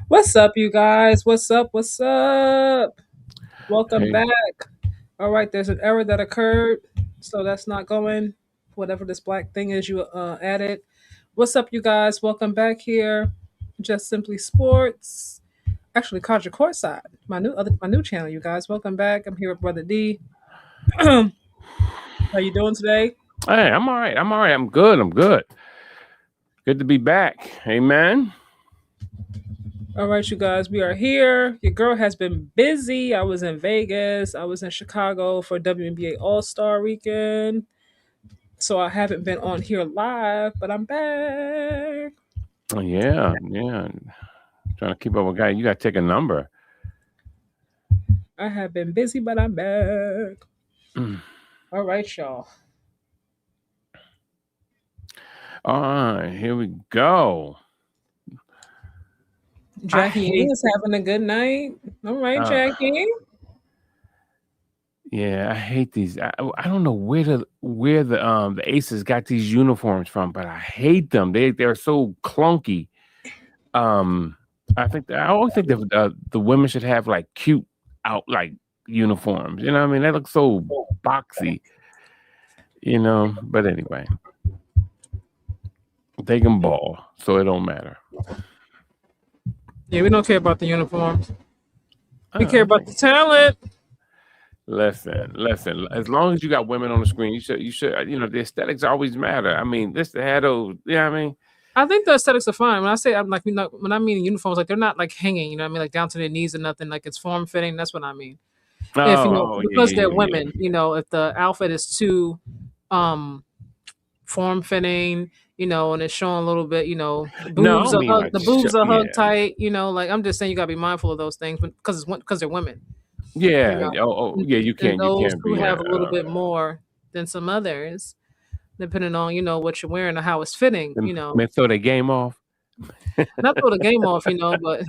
What's up, you guys? What's up? What's up? Welcome Hey, back. All right, there's an error that occurred, so that's not going. Whatever this black thing is you added. What's up, you guys? Welcome back here. Just Simply Sports. Actually, Contra Courtside, my new channel. You guys, welcome back. I'm here with Brother D. How you doing today? I'm all right. I'm all right. I'm good. I'm good. Good to be back. Amen. All right, you guys, we are here. Your girl has been busy. I was in Vegas. I was in Chicago for WNBA All Star Weekend. So I haven't been on here live, but I'm back. Oh, yeah, yeah. Trying to keep up with guy. You got to take a number. I have been busy, but I'm back. Mm. All right, y'all. All right, here we go. I Jackie hate. is having a good night. All right, Uh, Jackie. yeah, I hate these. I don't know where the Aces got these uniforms from, but I hate them. They're so clunky. Um, I always think that the women should have like cute out like uniforms. You know what I mean? They look so boxy. But anyway, they can ball, so it don't matter. Yeah, we don't care about the uniforms. We care I about think the talent. listen. As long as you got women on the screen, you should. The aesthetics always matter. I mean, this the had those. Yeah, I mean, I think the aesthetics are fine. When I say I'm like, when I mean uniforms, like they're not like hanging. You know what I mean? Like down to their knees or nothing. Like it's form fitting. That's what I mean. If yeah, because yeah, they're yeah, women, if the outfit is too um form fitting, and it's showing a little bit, no, I don't mean the like boobs are yeah, hugged tight, like I'm just saying you gotta be mindful of those things because they're women, you yeah. know, Yeah. You and you those can't who be have a little bit more than some others, depending on what you're wearing or how it's fitting, may throw the game off. not throw the game off, but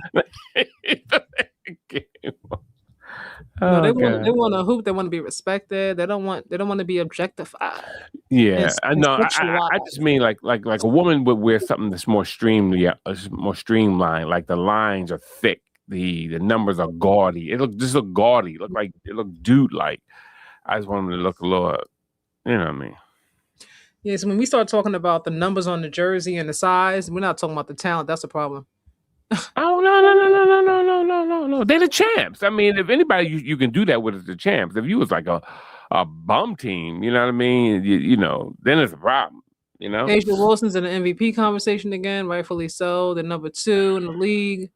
no, Oh they god. want to hoop, they want to be respected, they don't want to be objectified and, Yeah, I and know. I just sexualized. mean like a woman would wear something that's more yeah, more streamlined. Like the lines are thick, the numbers are gaudy. Just look gaudy. It look dude like. I just want them to look a little, what I mean. Yes, when we start talking about the numbers on the jersey and the size, we're not talking about the talent. That's the problem. Oh no! They're the champs. I mean, if anybody you can do that with is the champs. If you was like a bum team, you know what I mean. Then it's a problem. You know. Asia Wilson's in the MVP conversation again, rightfully so. The number two in the league.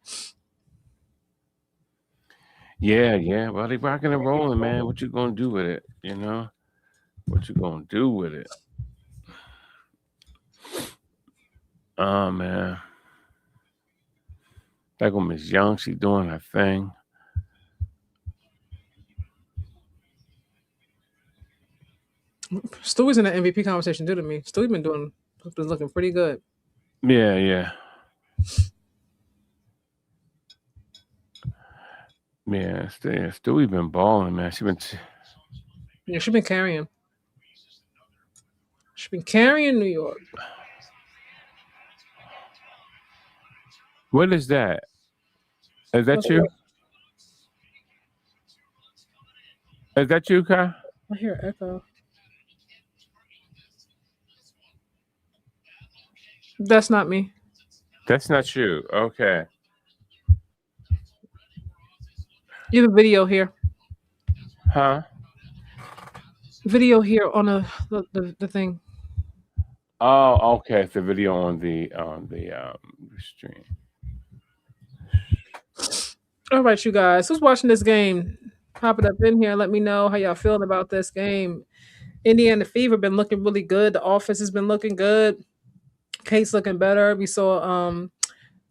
Yeah, yeah. Well, they rocking and rolling, man. What you gonna do with it? You know. What you gonna do with it? Oh man, that one Miss Young, she doing her thing. Stewie's in the MVP conversation too to me. Stewie been looking pretty good. Yeah, yeah, yeah. Stewie been balling, man. Yeah, she's been carrying. She's been carrying New York. What is that? Is that What's you? that? Is that you, Kai? I hear echo. That's not me. That's not you. Okay. You have a video here. Huh? Video here on the thing. Oh, okay. It's a video on the stream. All right, you guys. Who's watching this game? Pop it up in here. Let me know how y'all feeling about this game. Indiana Fever been looking really good. The offense has been looking good. Kate's looking better. We saw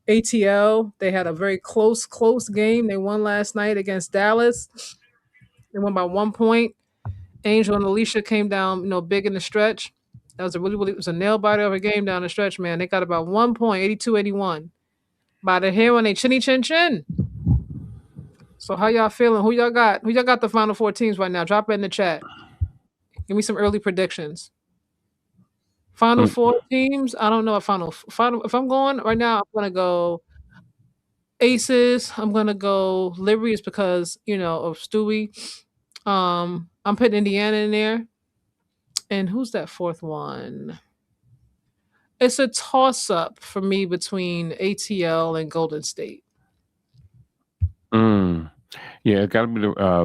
ATL. They had a very close game. They won last night against Dallas. They won by 1 point. Angel and Alicia came down, big in the stretch. That was it was a nail biter of a game down the stretch, man. They got about 1 point, 82-81. By the hair on their chinny chin chin. So how y'all feeling? Who y'all got? Who y'all got the final four teams right now? Drop it in the chat. Give me some early predictions. Final Mm. four teams. I don't know. If I'm going right now, I'm gonna go Aces, I'm gonna go Liberty is because of Stewie. I'm putting Indiana in there, and who's that fourth one? It's a toss up for me between ATL and Golden State. Yeah, it's got to be the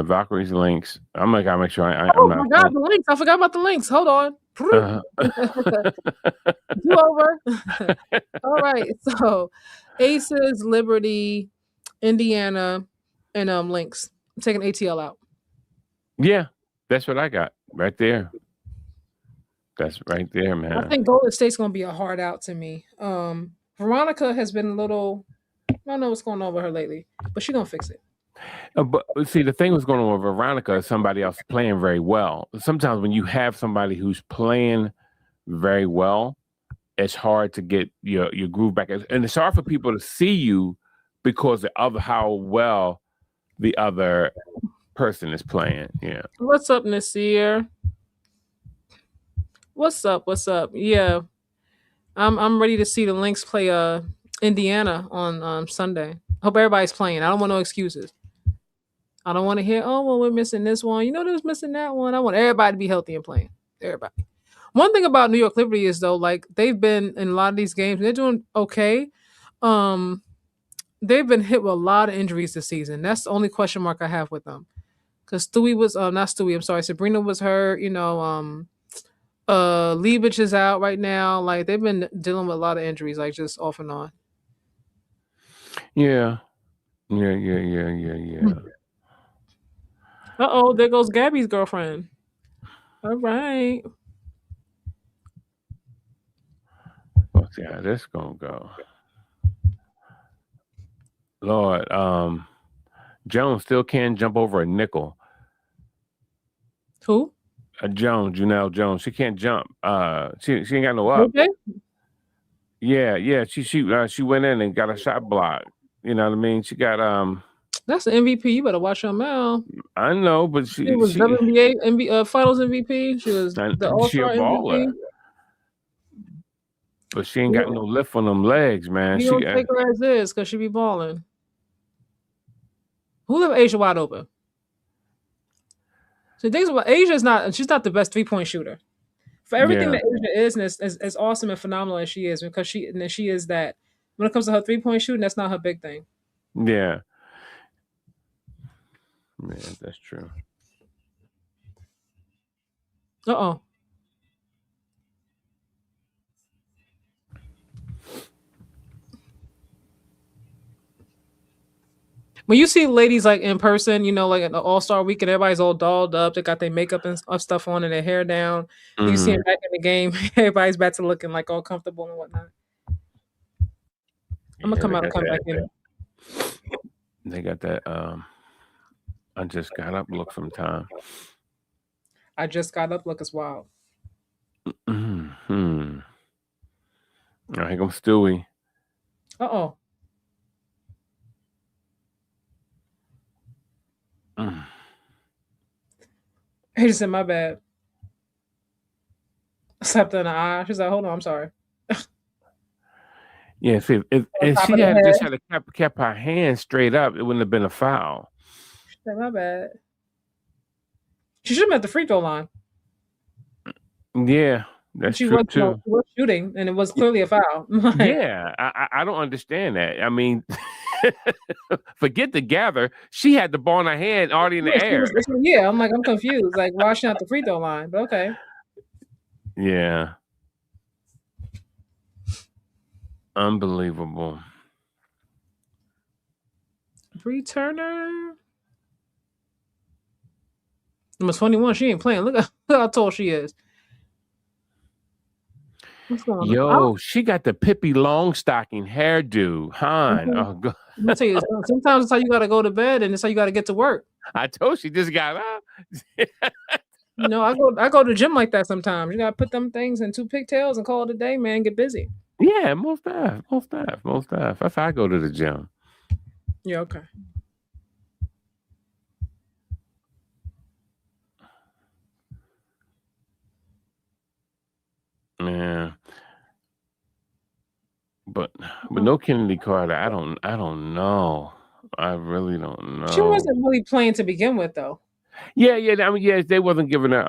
Valkyries links. I'm gotta make sure I'm Oh not. my God, the links! I forgot about the links. Hold on. Uh, Do over. All right, so Aces, Liberty, Indiana, and Lynx. I'm taking ATL out. yeah, that's what I got right there. That's right there, I man. think Golden State's gonna be a hard out to me. Veronica has been a little. I don't know what's going on with her lately, but she's gonna fix it. But see, the thing was going on with Veronica is somebody else playing very well. Sometimes when you have somebody who's playing very well, it's hard to get your groove back, and it's hard for people to see you because of how well the other person is playing. Yeah. What's up, Nasir? What's up? What's up? Yeah, I'm ready to see the Lynx play Indiana on Sunday. Hope everybody's playing. I don't want no excuses. I don't want to hear, oh well, we're missing this one. They was missing that one. I want everybody to be healthy and playing. Everybody. One thing about New York Liberty is though, like they've been in a lot of these games, they're doing okay. Um, they've been hit with a lot of injuries this season. That's the only question mark I have with them. Because Stewie was not Stewie, I'm sorry, Sabrina was hurt, Liebich is out right now. Like they've been dealing with a lot of injuries, like just off and on. Yeah. Yeah. Uh-oh, there goes Gabby's girlfriend. All right. Let's see how this gonna go. Lord, Jones still can't jump over a nickel. Who? Janelle Jones. She can't jump. She ain't got no up. Okay. Yeah. She went in and got a shot block. You know what I mean? She got That's the MVP. You better watch your mouth. I know, but She was WNBA Finals MVP. She was the All she a Star baller, MVP. but she ain't got no lift on them legs, man. You don't take her as is because she be balling. Who left Asia wide open? So things about Asia is not. She's not the best 3-point shooter. For everything that Asia is, and as awesome and phenomenal as she is, because she is that. When it comes to her 3-point shooting, that's not her big thing. Yeah, that's true. Uh-oh. When you see ladies like in person, like at the All-Star weekend, everybody's all dolled up. They got their makeup and stuff on and their hair down. Mm-hmm. You see them back in the game, everybody's back to looking like all comfortable and whatnot. I'm gonna come out and come back in. They got that I just got up look sometime. I just got up look as wild. Mm-hmm. Oh, here comes Stewie. Uh-oh. He just said, my bad. Slapped her in the eye. She's like, hold on, I'm sorry. Yeah, see, if she had just had kept her hand straight up, it wouldn't have been a foul. She said, my bad. She should have been at the free throw line. Yeah, that's true too. She was shooting, and it was clearly a foul. Yeah, I don't understand that. I mean, forget the gather. She had the ball in her hand already in the air. Yeah, I'm confused. Like, why is she not the free throw line? But okay. Yeah. Unbelievable. Bree Turner. Number 21, she ain't playing. Look how tall she is. What's going on? Yo, she got the Pippi Longstocking hairdo. Han. Mm-hmm. Oh, God. I'm gonna tell you, sometimes it's how you gotta go to bed and it's how you gotta get to work. I told she just got up. I go to the gym like that sometimes. You gotta put them things in 2 pigtails and call it a day, man. Get busy. Yeah, most stuff. That's how I go to the gym. Yeah, okay. Yeah. But no Kennedy Carter, I don't know. I really don't know. She wasn't really playing to begin with, though. Yeah. I mean, yeah, they wasn't giving her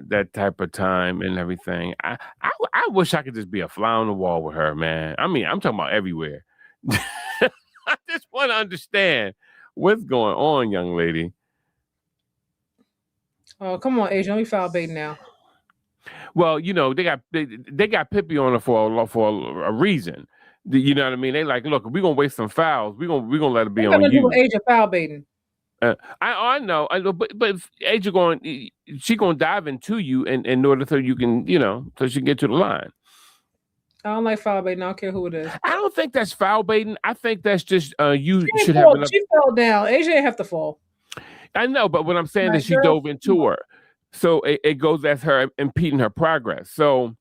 that type of time and everything. I wish I could just be a fly on the wall with her, man. I mean, I'm talking about everywhere. I just want to understand what's going on, young lady. Oh, come on, Asia. Don't be foul baiting now. Well, they got Pippi on her for a reason. You know what I mean? They like, look, we're gonna waste some fouls. We're gonna let it be They got on to do with you. Asia foul baiting. I know, but if Asia she gonna dive into you in order so you can, so she can get to the line. I don't like foul baiting. I don't care who it is. I don't think that's foul baiting. I think that's just you She should have enough. She fell down. Asia didn't have to fall. I know, but what I'm saying Like, is she girl, dove into her, so it goes as her impeding her progress. So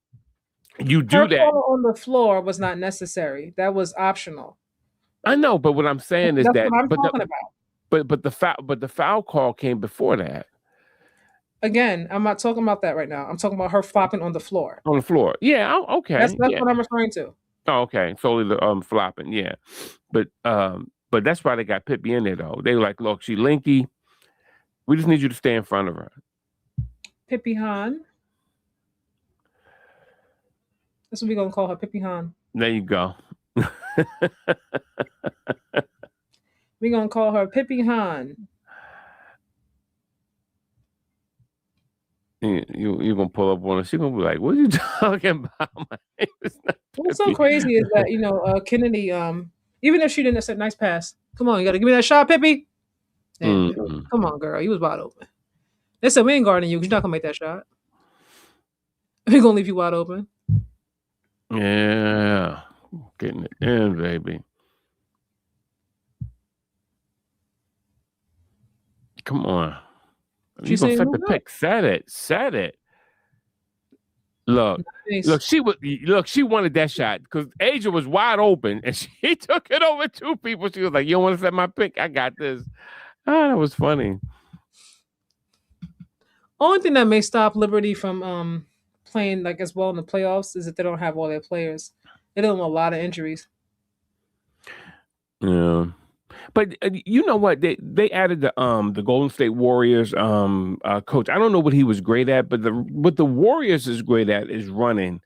you do her that. falling on the floor was not necessary. That was optional. I know, but what I'm saying is That's that, what I'm talking about. but the foul call came before that. Again, I'm not talking about that right now. I'm talking about her flopping on the floor. On the floor. Yeah. Okay. That's Yeah. what I'm referring to. Oh, okay. Solely the flopping. Yeah. But that's why they got Pippi in there though. They were like, look, she linky. We just need you to stay in front of her. Pippi Han. That's what we're gonna call her, Pippi Han. There you go. We're gonna call her Pippi Han. You're gonna pull up on her. She's gonna be like, "What are you talking about?" My name is not What's so Pippi. crazy is that Kennedy, even if she didn't have a nice pass, come on, you gotta give me that shot, Pippi. And come on, girl, you was wide open. They said we ain't guarding you because you're not gonna make that shot. We're gonna leave you wide open. Yeah, getting it in, baby. Come on. You gonna set the pick? Set it. Look, nice. She wanted that shot because Asia was wide open and she took it over two people. She was like, "You don't want to set my pick? I got this." Oh, that was funny. Only thing that may stop Liberty from playing like as well in the playoffs is that they don't have all their players. They don't have a lot of injuries. Yeah. But you know what? They added the Golden State Warriors coach. I don't know what he was great at, but what the Warriors is great at is running.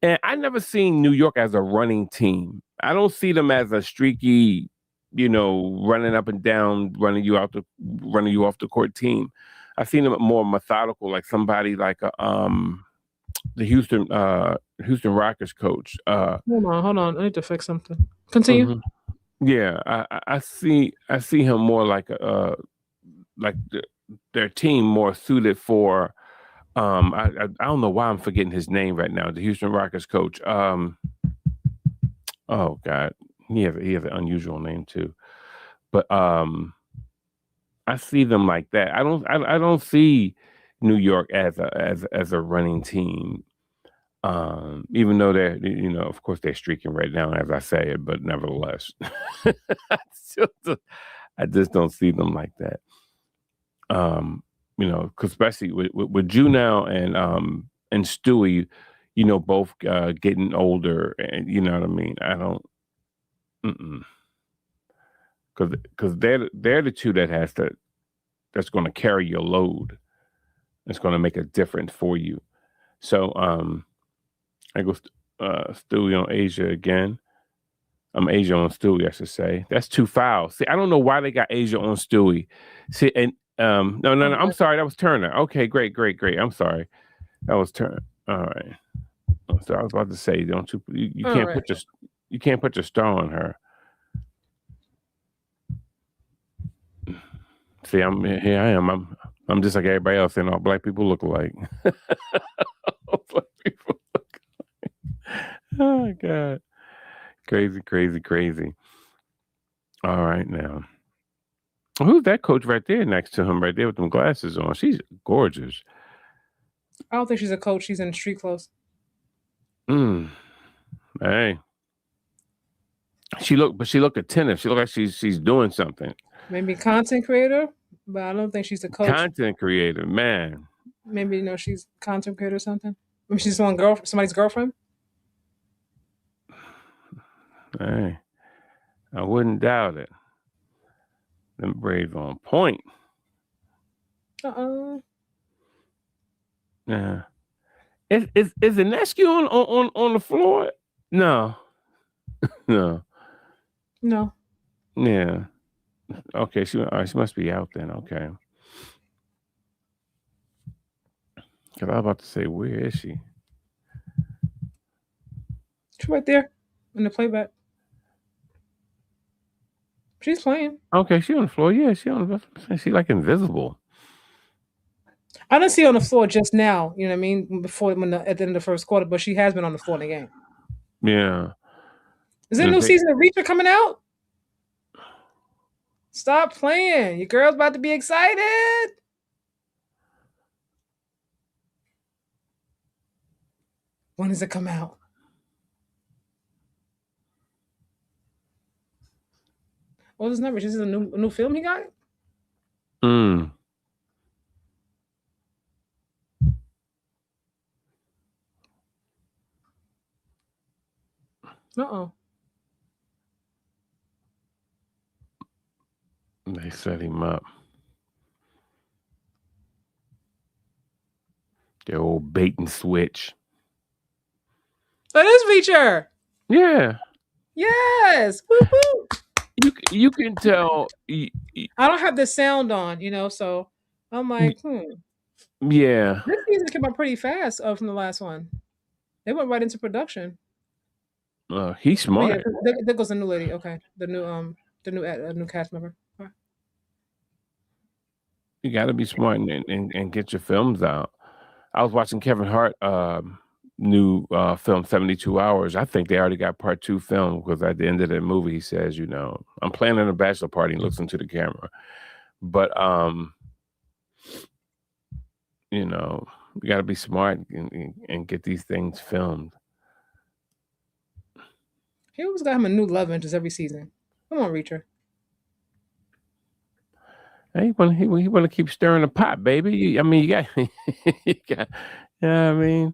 And I never seen New York as a running team. I don't see them as a streaky, running up and down, running you off the court team. I've seen them more methodical, like somebody like the Houston Rockets coach. Hold on. I need to fix something. Continue. Mm-hmm. Yeah, I see him more like their team more suited for. I don't know why I'm forgetting his name right now. The Houston Rockets coach. Oh God, he has an unusual name too. But I see them like that. I don't see New York as a running team. Even though they're, of course they're streaking right now as I say it, but nevertheless, I just don't see them like that. Cause especially with Ju now and Stewie, both getting older, and you know what I mean. I don't, because they're the two that's going to carry your load. It's going to make a difference for you. So I go Stewie on Asia again. I'm Asia on Stewie, I should say. That's 2 fouls. See, I don't know why they got Asia on Stewie. See, and no, I'm sorry. That was Turner. Okay, great. I'm sorry. That was Turner. All right. So I was about to say, don't you can't put your star on her. See, here I am. I'm just like everybody else, and all black people look alike. Black people look alike. Oh God. Crazy. All right, now. Who's that coach right there next to him, right there with them glasses on? She's gorgeous. I don't think she's a coach. She's in street clothes. Hey. She looked attentive. She looked like she's doing something. Maybe content creator, but I don't think she's a coach. Content creator, man. Maybe she's content creator or something. Maybe she's somebody's girlfriend. Hey, I wouldn't doubt it. Them Braves on point. Yeah. Is Ionescu on the floor? No. No. No. Yeah. Okay, she must be out then. Okay. Because I was about to say, where is she? She's right there in the playback. She's playing. Okay, she on the floor. Yeah, she like invisible. I didn't see her on the floor just now. You know what I mean? Before at the end of the first quarter, but she has been on the floor in the game. Yeah. Is there a new season of Reacher coming out? Stop playing. Your girl's about to be excited. When does it come out? What is number? Is this a new film he got? Mm. Uh-oh. They set him up. The old bait and switch. That is Reacher. Yeah. Yes. Woo woo. You can tell. I don't have the sound on, so I'm like, Yeah. This season came out pretty fast from the last one. They went right into production. He's smart. Oh, yeah, there goes the new lady. Okay, the new cast member. Right. You got to be smart and get your films out. I was watching Kevin Hart new film 72 Hours. I think they already got part 2 filmed because at the end of that movie he says, I'm planning a bachelor party and looks into the camera. But you got to be smart and get these things filmed. He always got him a new love interest every season. Come on, Reacher. He want to keep stirring the pot, baby. You got, you got, you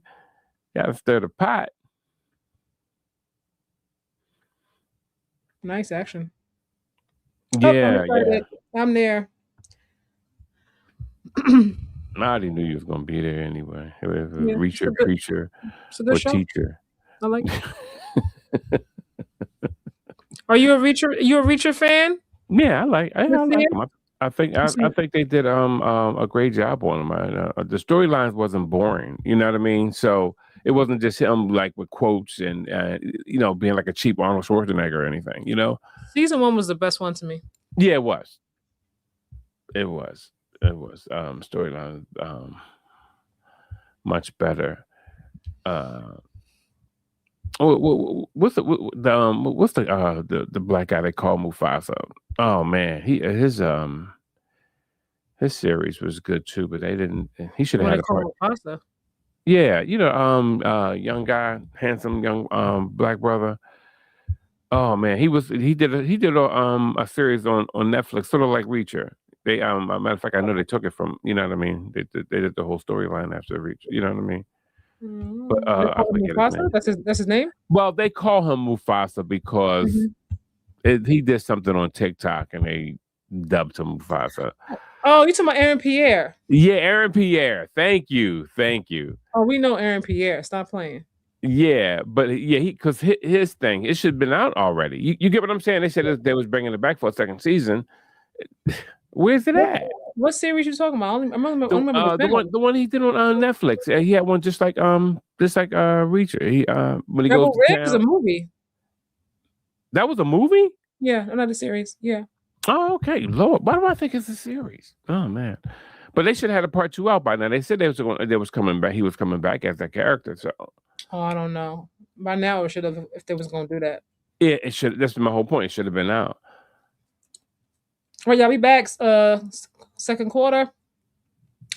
got to stir the pot. Nice action. Yeah, I'm there. I already knew you was gonna be there anyway. It was Reacher, preacher, or show. teacher. I like it. Are you a Reacher fan? Yeah, I like him. I think they did a great job on him. The storylines wasn't boring. You know what I mean? So it wasn't just him like with quotes and being like a cheap Arnold Schwarzenegger or anything. Season 1 was the best one to me. Yeah, it was. It was. Storyline much better. What's the black guy they call Mufasa? Oh man, his series was good too, but they didn't. He should have had a part. Mufasa. Yeah, young guy, handsome young black brother. Oh man, he did a series on Netflix, sort of like Reacher. They matter of fact, I know they took it from, you know what I mean. They did the whole storyline after Reacher. You know what I mean. But I forget his name. That's his name. Well, they call him Mufasa because he did something on TikTok and they dubbed him Mufasa. Oh, you talking about Aaron Pierre? Yeah, Aaron Pierre. Thank you. Oh, we know Aaron Pierre. Stop playing. Yeah, but because his thing, it should have been out already. You get what I'm saying? They said they was bringing it back for a second season. Where's it at? What series you talking about? I remember the one he did on Netflix. He had one just like Reacher. He when he goes to town. Was a movie. That was a movie? Yeah, another series. Yeah. Oh, okay. Lord, why do I think it's a series? Oh man. But they should have had a part 2 out by now. They said they was coming back. He was coming back as that character. So. Oh, I don't know. By now, it should have if they was going to do that. Yeah, it should. That's my whole point. It should have been out. Well, yeah, we back. Second quarter.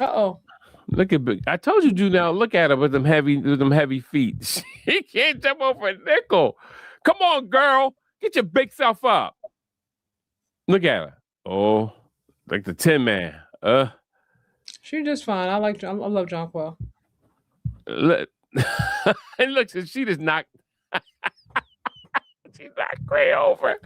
Uh-oh. Look at I told you, now look at her with them heavy feet. She can't jump over a nickel. Come on, girl. Get your big self up. Look at her. Oh, like the Tin Man. She's just fine. I love John Paul. Look, and look, she just knocked. She knocked Gray over.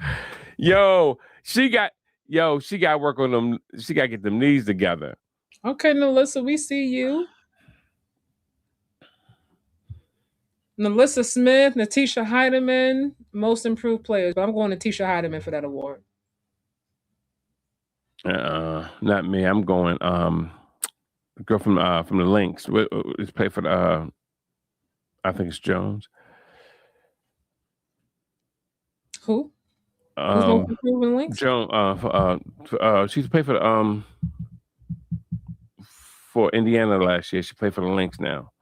Yo, she got to work on them. She got to get them knees together. Okay, Nalissa, we see you. Nalissa Smith, Natisha Heidemann, most improved players. But I'm going to Natisha Heidemann for that award. Not me. I'm going the girl from the Lynx. Let's play for the I think it's Jones. Who? Who's most improved in Lynx? Joan. She's played for the for Indiana last year. She played for the Lynx now.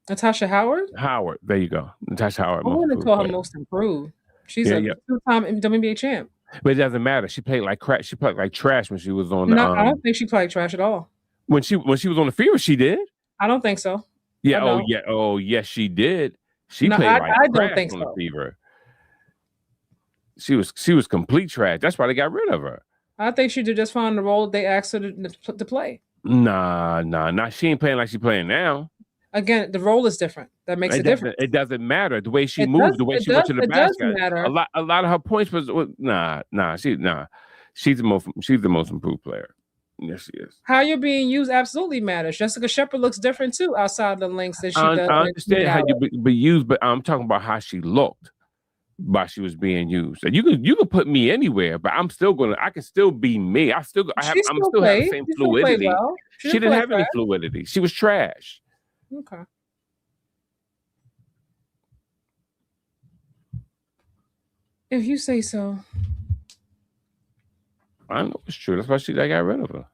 Natasha Howard? Howard. There you go. Natasha Howard. I wouldn't call her most improved. She's a two-time WNBA champ. But it doesn't matter. She played like crap. She played like trash when she was on the. No, I don't think she played trash at all. When she was on the Fever, she did. I don't think so. Yeah. Oh, yes, she did. She played like I trash don't think on so. the Fever. She was complete trash. That's why they got rid of her. I think she did just fine the role they asked her to play. Nah. She ain't playing like she's playing now. Again, the role is different. That makes a difference. It doesn't matter the way she moves, the way she went to the basket. It does matter. A lot of her points was She's the most improved player. Yes, she is. How you're being used absolutely matters. Jessica Shepard looks different too outside the Lynx than she does. I understand how you be used, but I'm talking about how she looked while she was being used. And you can put me anywhere, but I can still be me. I'm still have the same fluidity. Well. She didn't have any fluidity. She was trash. Okay. If you say so. I know it's true. That's why they got rid of her.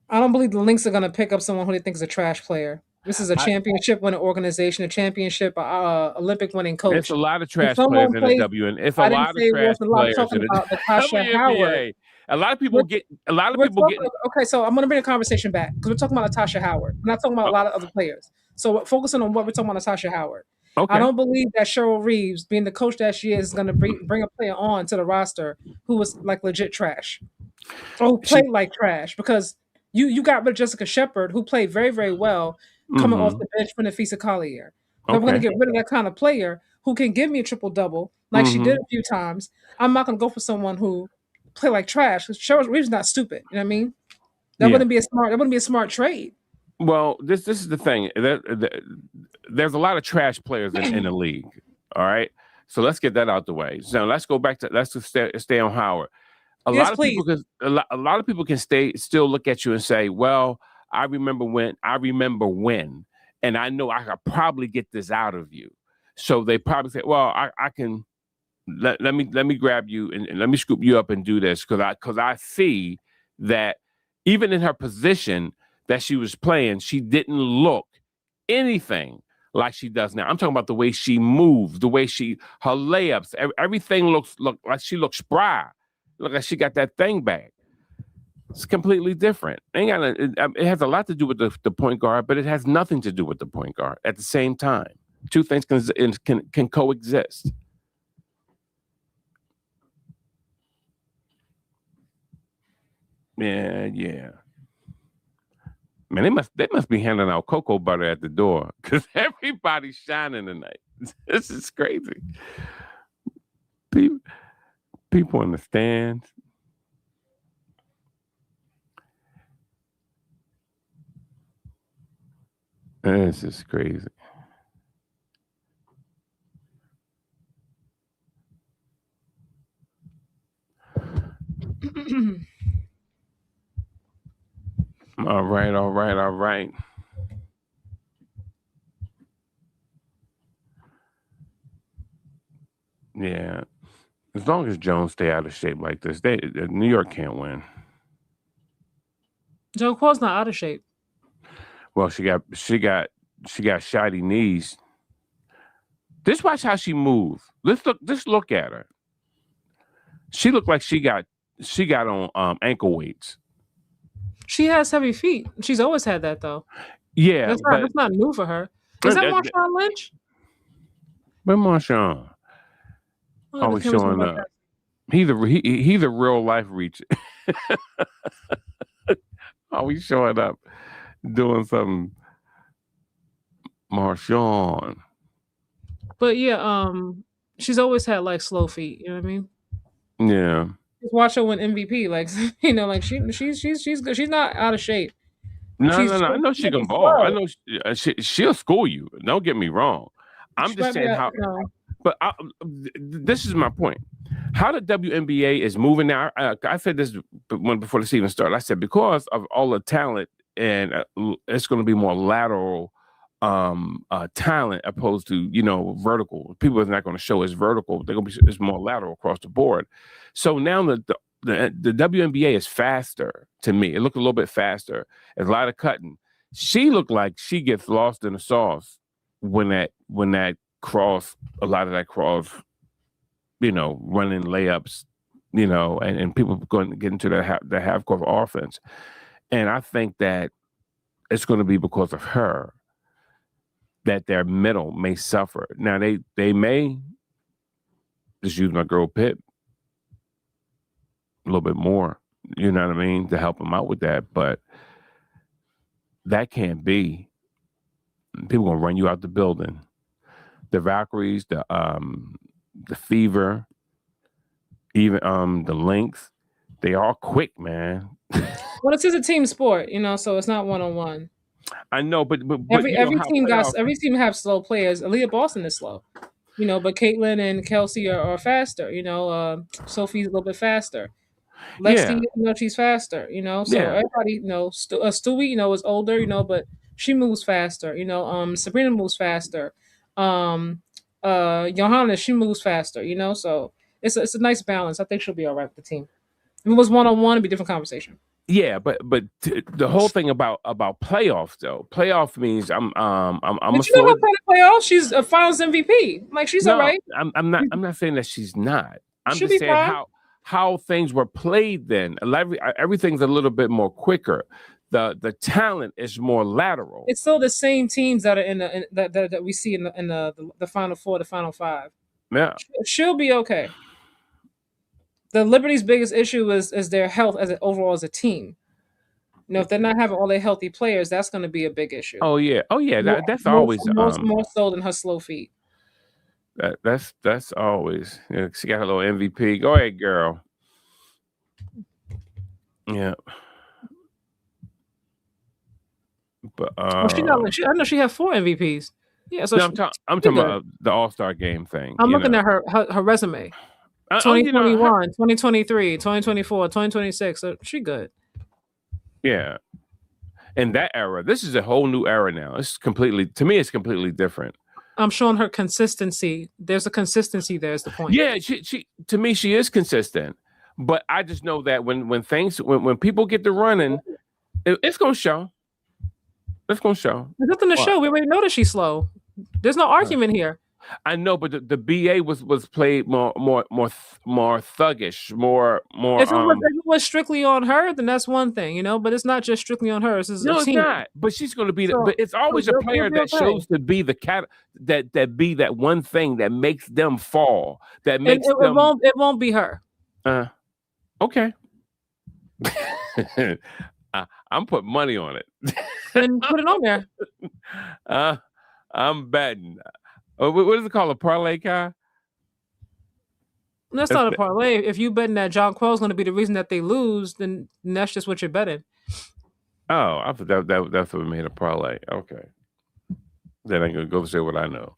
I don't believe the Lynx are going to pick up someone who they think is a trash player. This is a championship winning organization, a championship Olympic winning coach. It's a lot of trash players in the WNBA. It's a lot of trash players in the WNBA. A lot of people get. Okay, so I'm going to bring the conversation back because we're talking about Natasha Howard. We're not talking about a lot of other players. So focusing on what we're talking about, Natasha Howard. Okay. I don't believe that Cheryl Reeves, being the coach that she is going to bring a player on to the roster who was like legit trash or who played like trash, because you got rid of Jessica Shepard, who played very, very well coming off the bench from the Fisa Collier. But I'm going to get rid of that kind of player who can give me a triple-double like she did a few times. I'm not going to go for someone who play like trash. Cheryl Reeves is not stupid. You know what I mean? That wouldn't be a smart trade. Well, this is the thing. There's a lot of trash players in the league. All right, so let's get that out the way. So let's go back to stay on Howard. A lot of people can still look at you and say, "Well, I remember when," and I know I could probably get this out of you. So they probably say, "Well, I can let me grab you and let me scoop you up and do this because I see that even in her position that she was playing, she didn't look anything like she does now. I'm talking about the way she moves, the way her layups, everything looks like she looks spry. Look like she got that thing back. It's completely different. It has a lot to do with the point guard, but it has nothing to do with the point guard at the same time. Two things can coexist. Yeah. Man, they must be handing out cocoa butter at the door because everybody's shining tonight. This is crazy. People in the stands. This is crazy. All right. Yeah. As long as Jones stay out of shape like this, New York can't win. Joe Quall's not out of shape. Well, she got shoddy knees. Just watch how she moves. Just look at her. She looked like she got on ankle weights. She has heavy feet. She's always had that though. Yeah, that's not new for her. Is that Marshawn Lynch? Where's Marshawn? Always showing up. He's a real life reach. Always showing up, doing something. Marshawn. But yeah, She's always had like slow feet. You know what I mean? Yeah. Just watch her win MVP. Like like she's good. She's not out of shape. No, She's no, no. I know she she might be can ball. I slow. know she'll school you. Don't get me wrong. I'm She just might be saying out. how. No, But this is my point. How the WNBA is moving now. I said this before the season started. I said because of all the talent, and it's going to be more lateral talent opposed to vertical. People are not going to show as vertical. They're going to be it's more lateral across the board. So now the WNBA is faster to me. It looked a little bit faster. There's a lot of cutting. She looked like she gets lost in the sauce when that cross, a lot of that cross, running layups, and people going to get into the half court offense. And I think that it's going to be because of her that their middle may suffer. Now they may just use my girl Pitt a little bit more, you know what I mean, to help them out with that. But that can't be. People gonna run you out the building. The Valkyries, the Fever, even the Lynx, they are quick, man. well, this is a team sport, so it's not 1-on-1. I know, but Every you know every how team got playoffs. every team have slow players. Aaliyah Boston is slow, but Caitlin and Kelsey are faster. Sophie's a little bit faster. Lexi, Yeah, she's faster. So yeah, everybody, Stewie, is older. But she moves faster. Sabrina moves faster. Johanna, she moves faster. So it's a nice balance. I think she'll be all right with the team. If it was 1-on-one, it'd be a different conversation. yeah. But the whole thing about playoffs though, playoff means I'm a But you know her sword. for the playoffs, she's a Finals MVP. Like she's all No, right. I'm not saying that she's not. I'm She'll just be saying fine. how things were played then. Everything's a little bit more quicker. The talent is more lateral. It's still the same teams that are that we see in the Final Four, the Final Five. Yeah. She'll be okay. The Liberty's biggest issue is their health overall as a team. If they're not having all their healthy players, that's going to be a big issue. Oh yeah. Oh yeah. More, That's more, always more, more so than her slow feet. that's always. She got her little MVP. Go ahead, girl. Yeah. But Well, she not. I know she had 4 MVPs. Yeah, so no, she, I'm she talking good. about the All-Star game thing. I'm looking at her resume. Oh, 2021, 2023, 2024, 2026. So she good. yeah. In that era, this is a whole new era now. It's completely, to me, it's completely different. I'm showing her consistency. There's a consistency there is the point. Yeah, she to me she is consistent, but I just know that when people get to running, it's gonna show. It's gonna show. There's nothing to What? show. We already know that she's slow. There's no argument here. I know, but the BA was played more thuggish, more. If it was strictly on her, then that's one thing, But it's not just strictly on her. This is a No, it's team. not. But she's going to be. So, But it's so always a they'll player be that okay. shows to be the cat that be that one thing that makes them fall. That And makes it them. won't be her. Okay. I'm putting money on it. Then put it on there. I'm betting. What is it called? A parlay, Kai? That's not a parlay. If you betting that John Quell's going to be the reason that they lose, then that's just what you're betting. Oh, I thought that's what made a parlay. Okay. Then I'm gonna go say what I know.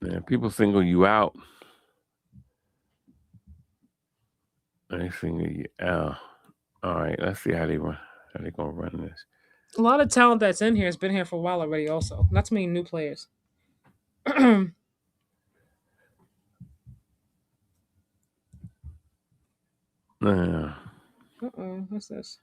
Man, people single you out. They single you out. All right, let's see how they gonna run this. A lot of talent that's in here has been here for a while already. Also, not too many new players. What's this?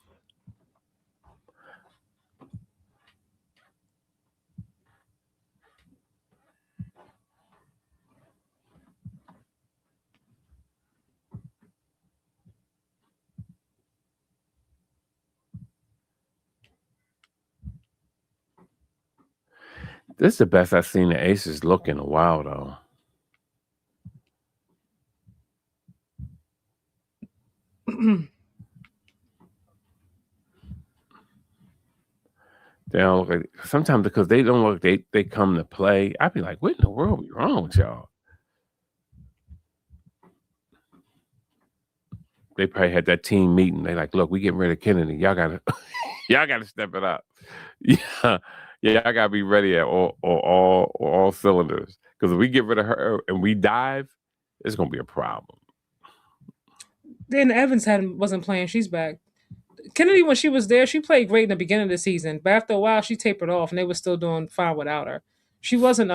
This is the best I've seen the Aces look in a while, though. They don't look like, sometimes because they don't look, they come to play. I'd be like, what in the world is wrong with y'all? They probably had that team meeting. They like, look, we getting rid of Kennedy. Y'all gotta y'all gotta step it up. Yeah. Yeah, I gotta be ready at all cylinders. Because if we get rid of her and we dive, it's gonna be a problem. Then Evans wasn't playing. She's back. Kennedy, when she was there, she played great in the beginning of the season, but after a while, she tapered off, and they were still doing fine without her. She wasn't,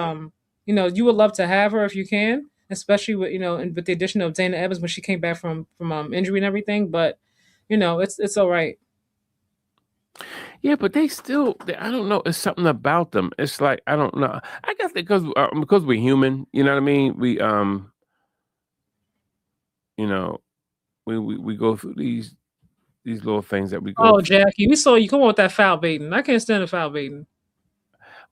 you would love to have her if you can, especially with and with the addition of Dana Evans when she came back from injury and everything. But it's all right. Yeah, but I don't know. It's something about them. It's like, I don't know. I guess because we're human, you know what I mean? You know, we go through these little things that we go Oh, through. Jackie, we saw you come on with that foul baiting. I can't stand the foul baiting.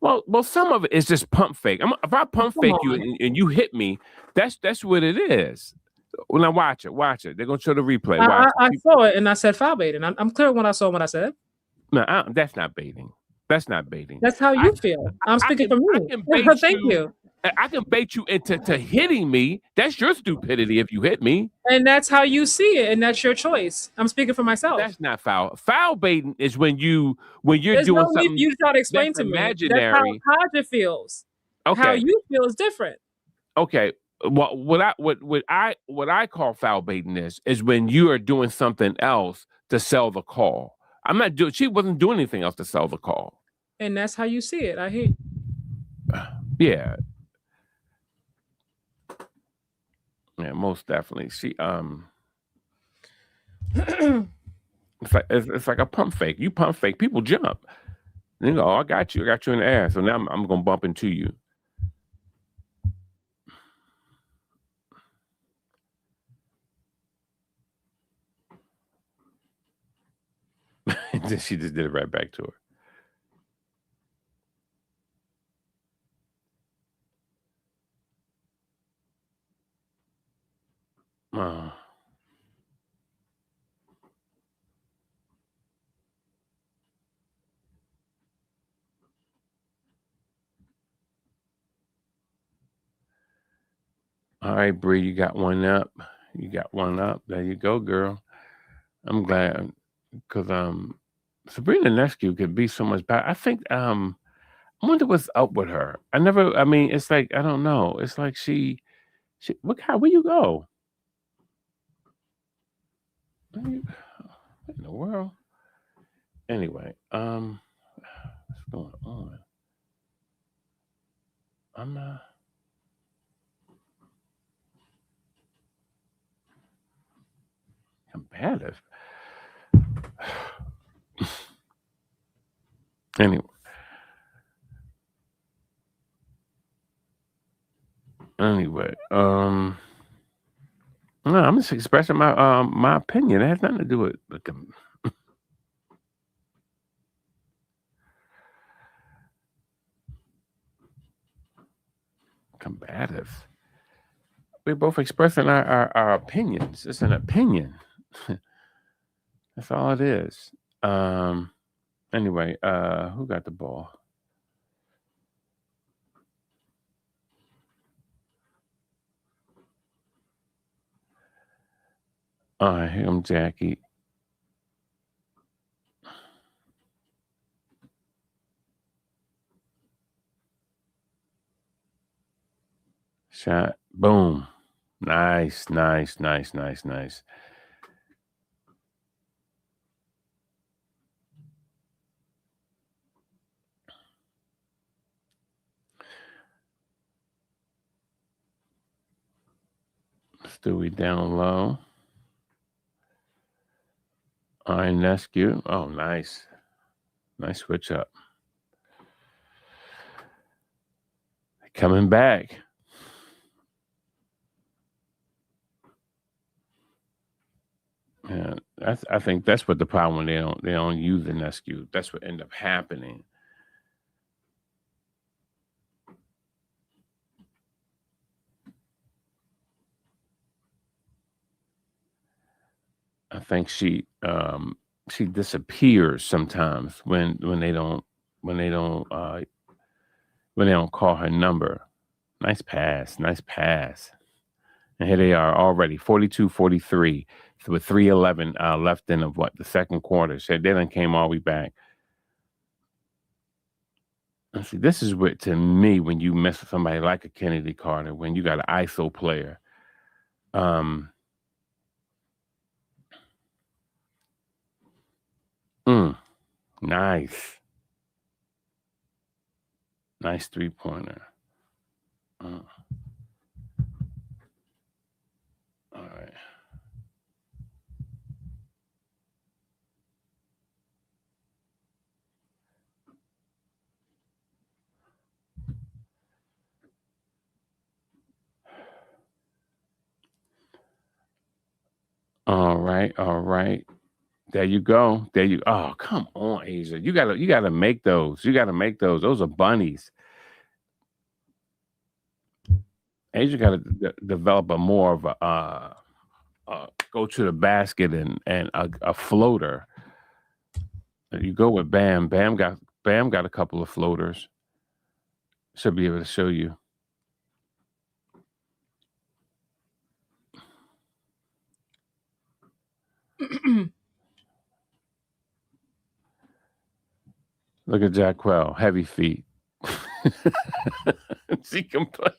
Well, some of it is just pump fake. If I Oh, pump come fake you on. and you hit me, that's what it is. Well, now watch it. They're gonna show the replay. I, Watch I, I it. saw it and I said foul baiting. I'm clear when I saw what I said. No, that's not baiting. That's not baiting. That's how I you feel. I'm I speaking can for I me. can bait Thank you. you. I can bait you into hitting me. That's your stupidity if you hit me. And that's how you see it, and that's your choice. I'm speaking for myself. That's not foul. Foul baiting is when you're There's doing no need for something you to try to explain that's to me. That's how imaginary. Kaja feels. How Okay, you feel is different. okay. What I call foul baiting is when you are doing something else to sell the call. I'm not doing. She wasn't doing anything else to sell the call. And that's how you see it. I hear you. Yeah, yeah, most definitely. It's like a pump fake. You pump fake, people jump. And you go, oh, I got you in the air. So now I'm gonna bump into you. And then she just did it right back to her. Uh, all right, Bree, you got one up. You got one up. There you go, girl. I'm glad because Sabrina Ionescu could be so much better. I think I wonder what's up with her. I mean, it's like I don't know. It's like she where you go? What in the world? Anyway, what's going on? I'm combative. Anyway, anyway, no, I'm just expressing my opinion. It has nothing to do with combative. We're both expressing our opinions. It's an opinion. That's all it is. Anyway, who got the ball? All right, here I'm Jackie. Shot. Boom. Nice. Stewie down low. Ionescu. Oh, nice. Nice switch up. Coming back. Yeah, I think that's what the problem when they don't use the Ionescu. That's what end up happening. I think she disappears sometimes when they don't call her number. Nice pass. And here they are already 42-43 with 3:11 left in of the second quarter. So they then came all the way back. And see, this is what, to me, when you mess with somebody like a Kennedy Carter, when you got an ISO player, nice 3-pointer. All right. All right. There you go. Oh, come on, Asia. You gotta make those. Those are bunnies. Asia got to develop a more of a go to the basket and a floater. You go with Bam. Bam got a couple of floaters. Should be able to show you. Look at Jacquel, heavy feet. She complained.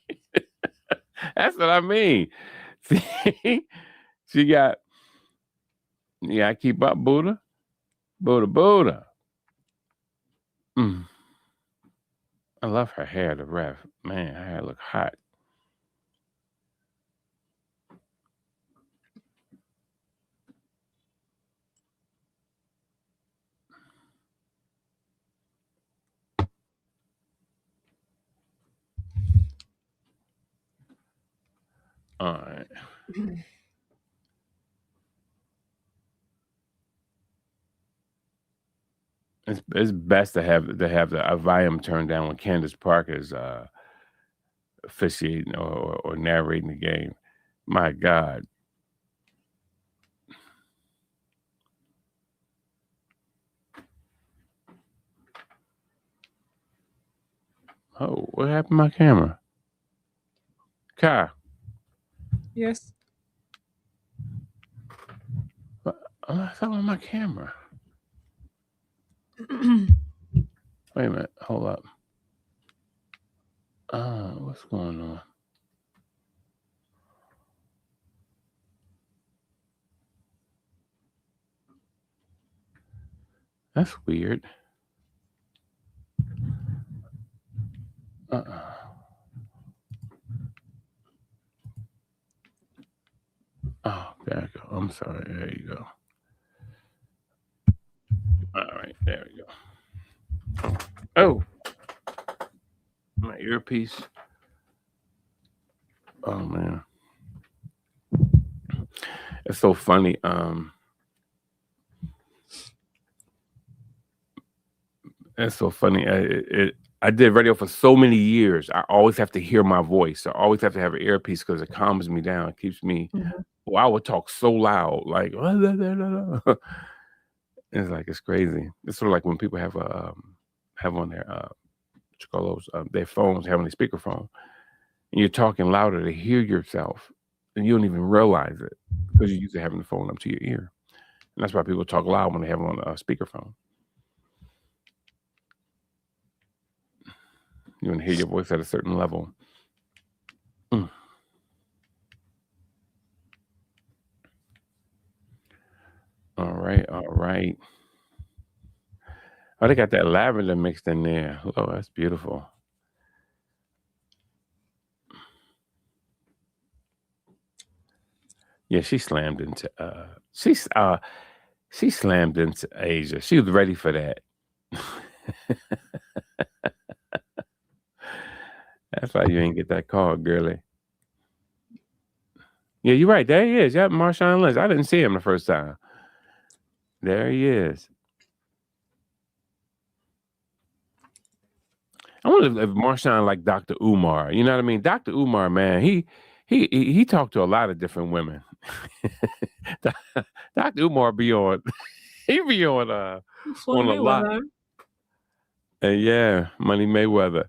That's what I mean. See, she got. Yeah, keep up, Buddha. I love her hair, the ref. Man, her hair look hot. All right. It's best to have the volume turned down when Candace Parker is officiating or narrating the game. My God. Oh, what happened to my camera? Kai. Yes. I thought on my camera. Wait a minute. Hold up. What's going on? That's weird. Oh, there you go. I'm sorry. There you go. All right, there we go. Oh, my earpiece. Oh man, it's so funny. It's so funny. I did radio for so many years. I always have to hear my voice. I always have to have an earpiece because it calms me down. It keeps me. Well, I would talk so loud, like it's like it's crazy. It's sort of like when people have on their what you call those their phones, having a speakerphone, and you're talking louder to hear yourself, and you don't even realize it because you're used to having the phone up to your ear, and that's why people talk loud when they have on a speakerphone. You want to hear your voice at a certain level. All right. Oh, they got that lavender mixed in there. Oh, that's beautiful. Yeah, she slammed into Asia. She was ready for that. That's why you ain't get that call, girly. Yeah, you're right. There he is. Yep, Marshawn Lynch. I didn't see him the first time. There he is. I wonder if Marshawn like Dr. Umar. You know what I mean? Dr. Umar, man, he talked to a lot of different women. Dr. Umar be on. He be on Floyd a lot. Mayweather. And yeah, Money Mayweather.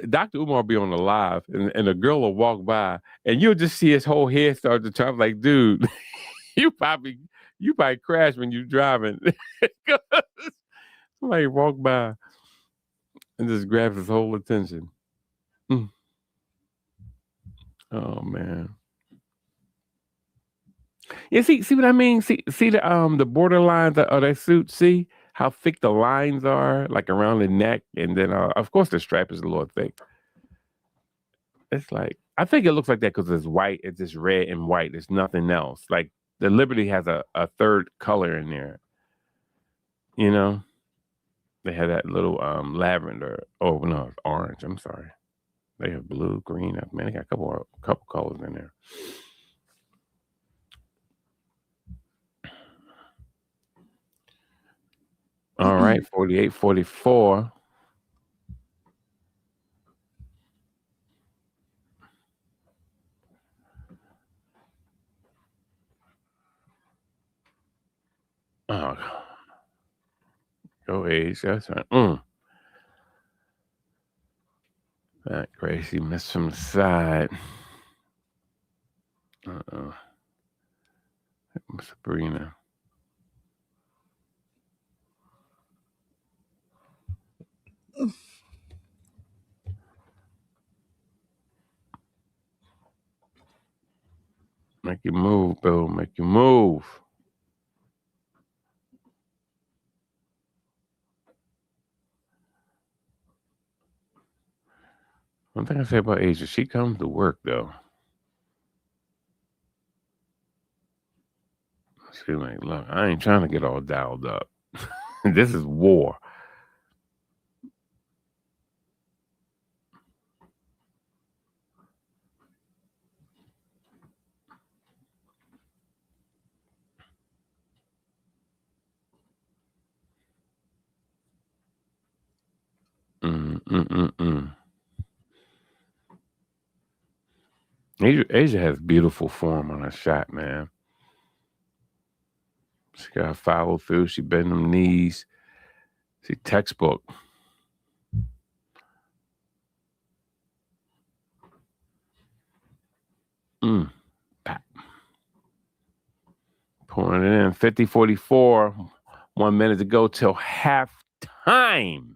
Dr. Umar be on the live, and a girl will walk by, and you'll just see his whole head start to turn. Like, dude, you probably crash when you driving. Somebody walk by and just grabs his whole attention. Mm. Oh man. Yeah, see what I mean? See the borderlines of that suit. See how thick the lines are, like around the neck, and then of course the strap is a little thick. It's like, I think it looks like that because it's white. It's just red and white. There's nothing else. Like the Liberty has a third color in there. You know, they have that little lavender. Oh no, it's orange. I'm sorry. They have blue, green. Man, they got a couple colors in there. All right, 48-44. Oh, go ACES. That's right. That Gracie missed from the side. Sabrina. Make you move, Bill. Make you move. One thing I say about Asia, she comes to work though. She's like, look, I ain't trying to get all dialed up. This is war. Asia has beautiful form on her shot, man. She got to follow through. She bend them knees. She textbook. Pouring it in. 50-44. 1 minute to go till half time.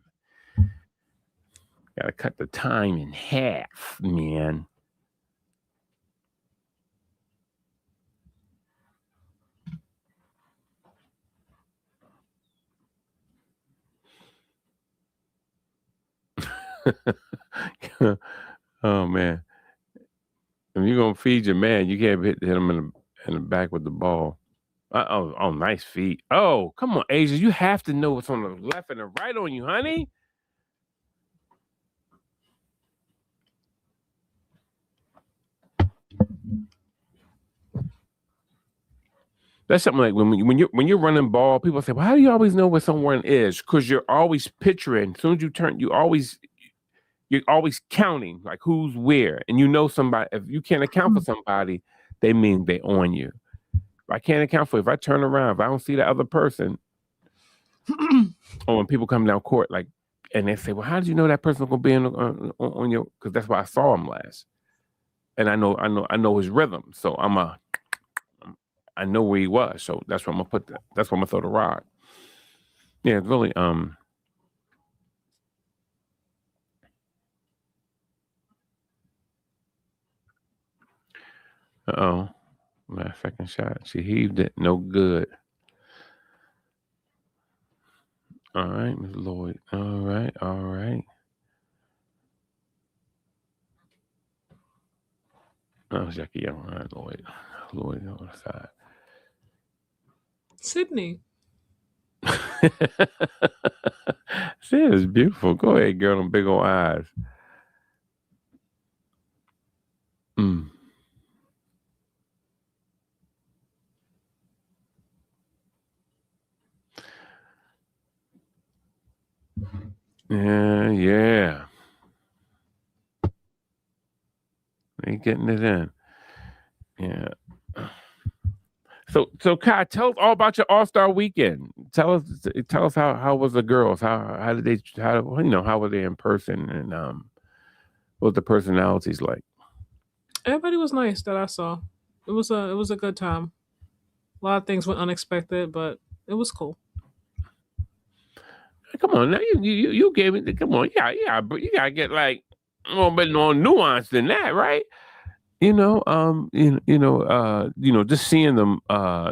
Got to cut the time in half, man. Oh man. If you're gonna feed your man, you can't hit him in the back with the ball. Oh, nice feet. Oh, come on, Asia. You have to know what's on the left and the right on you, honey. That's something like when you're running ball, people say, "Well, how do you always know where someone is?" Because you're always picturing. As soon as you turn, you're always counting like who's where, and you know somebody. If you can't account for somebody, they mean they on you. If I can't account for it, if I turn around, if I don't see the other person, or when people come down court, like, and they say, "Well, how did you know that person's gonna be on your?" Because that's why I saw him last, and I know his rhythm, so I know where he was, so that's where I'm gonna put that. That's where I'm gonna throw the rock. Yeah, it's really last second shot. She heaved it, no good. All right, Ms. Lloyd. All right. Oh, Jackie Young. All right, Lloyd on the side. Sydney. See, it's beautiful. Go ahead, girl. Them big old eyes. Yeah. Ain't getting it in. Yeah. So Kai, tell us all about your All-Star weekend. Tell us how was the girls? How did they how were they in person, and what was the personalities like? Everybody was nice that I saw. It was a good time. A lot of things went unexpected, but it was cool. Come on now, you gave it. Come on, yeah, but you gotta get like a little bit more nuance than that, right? Just seeing them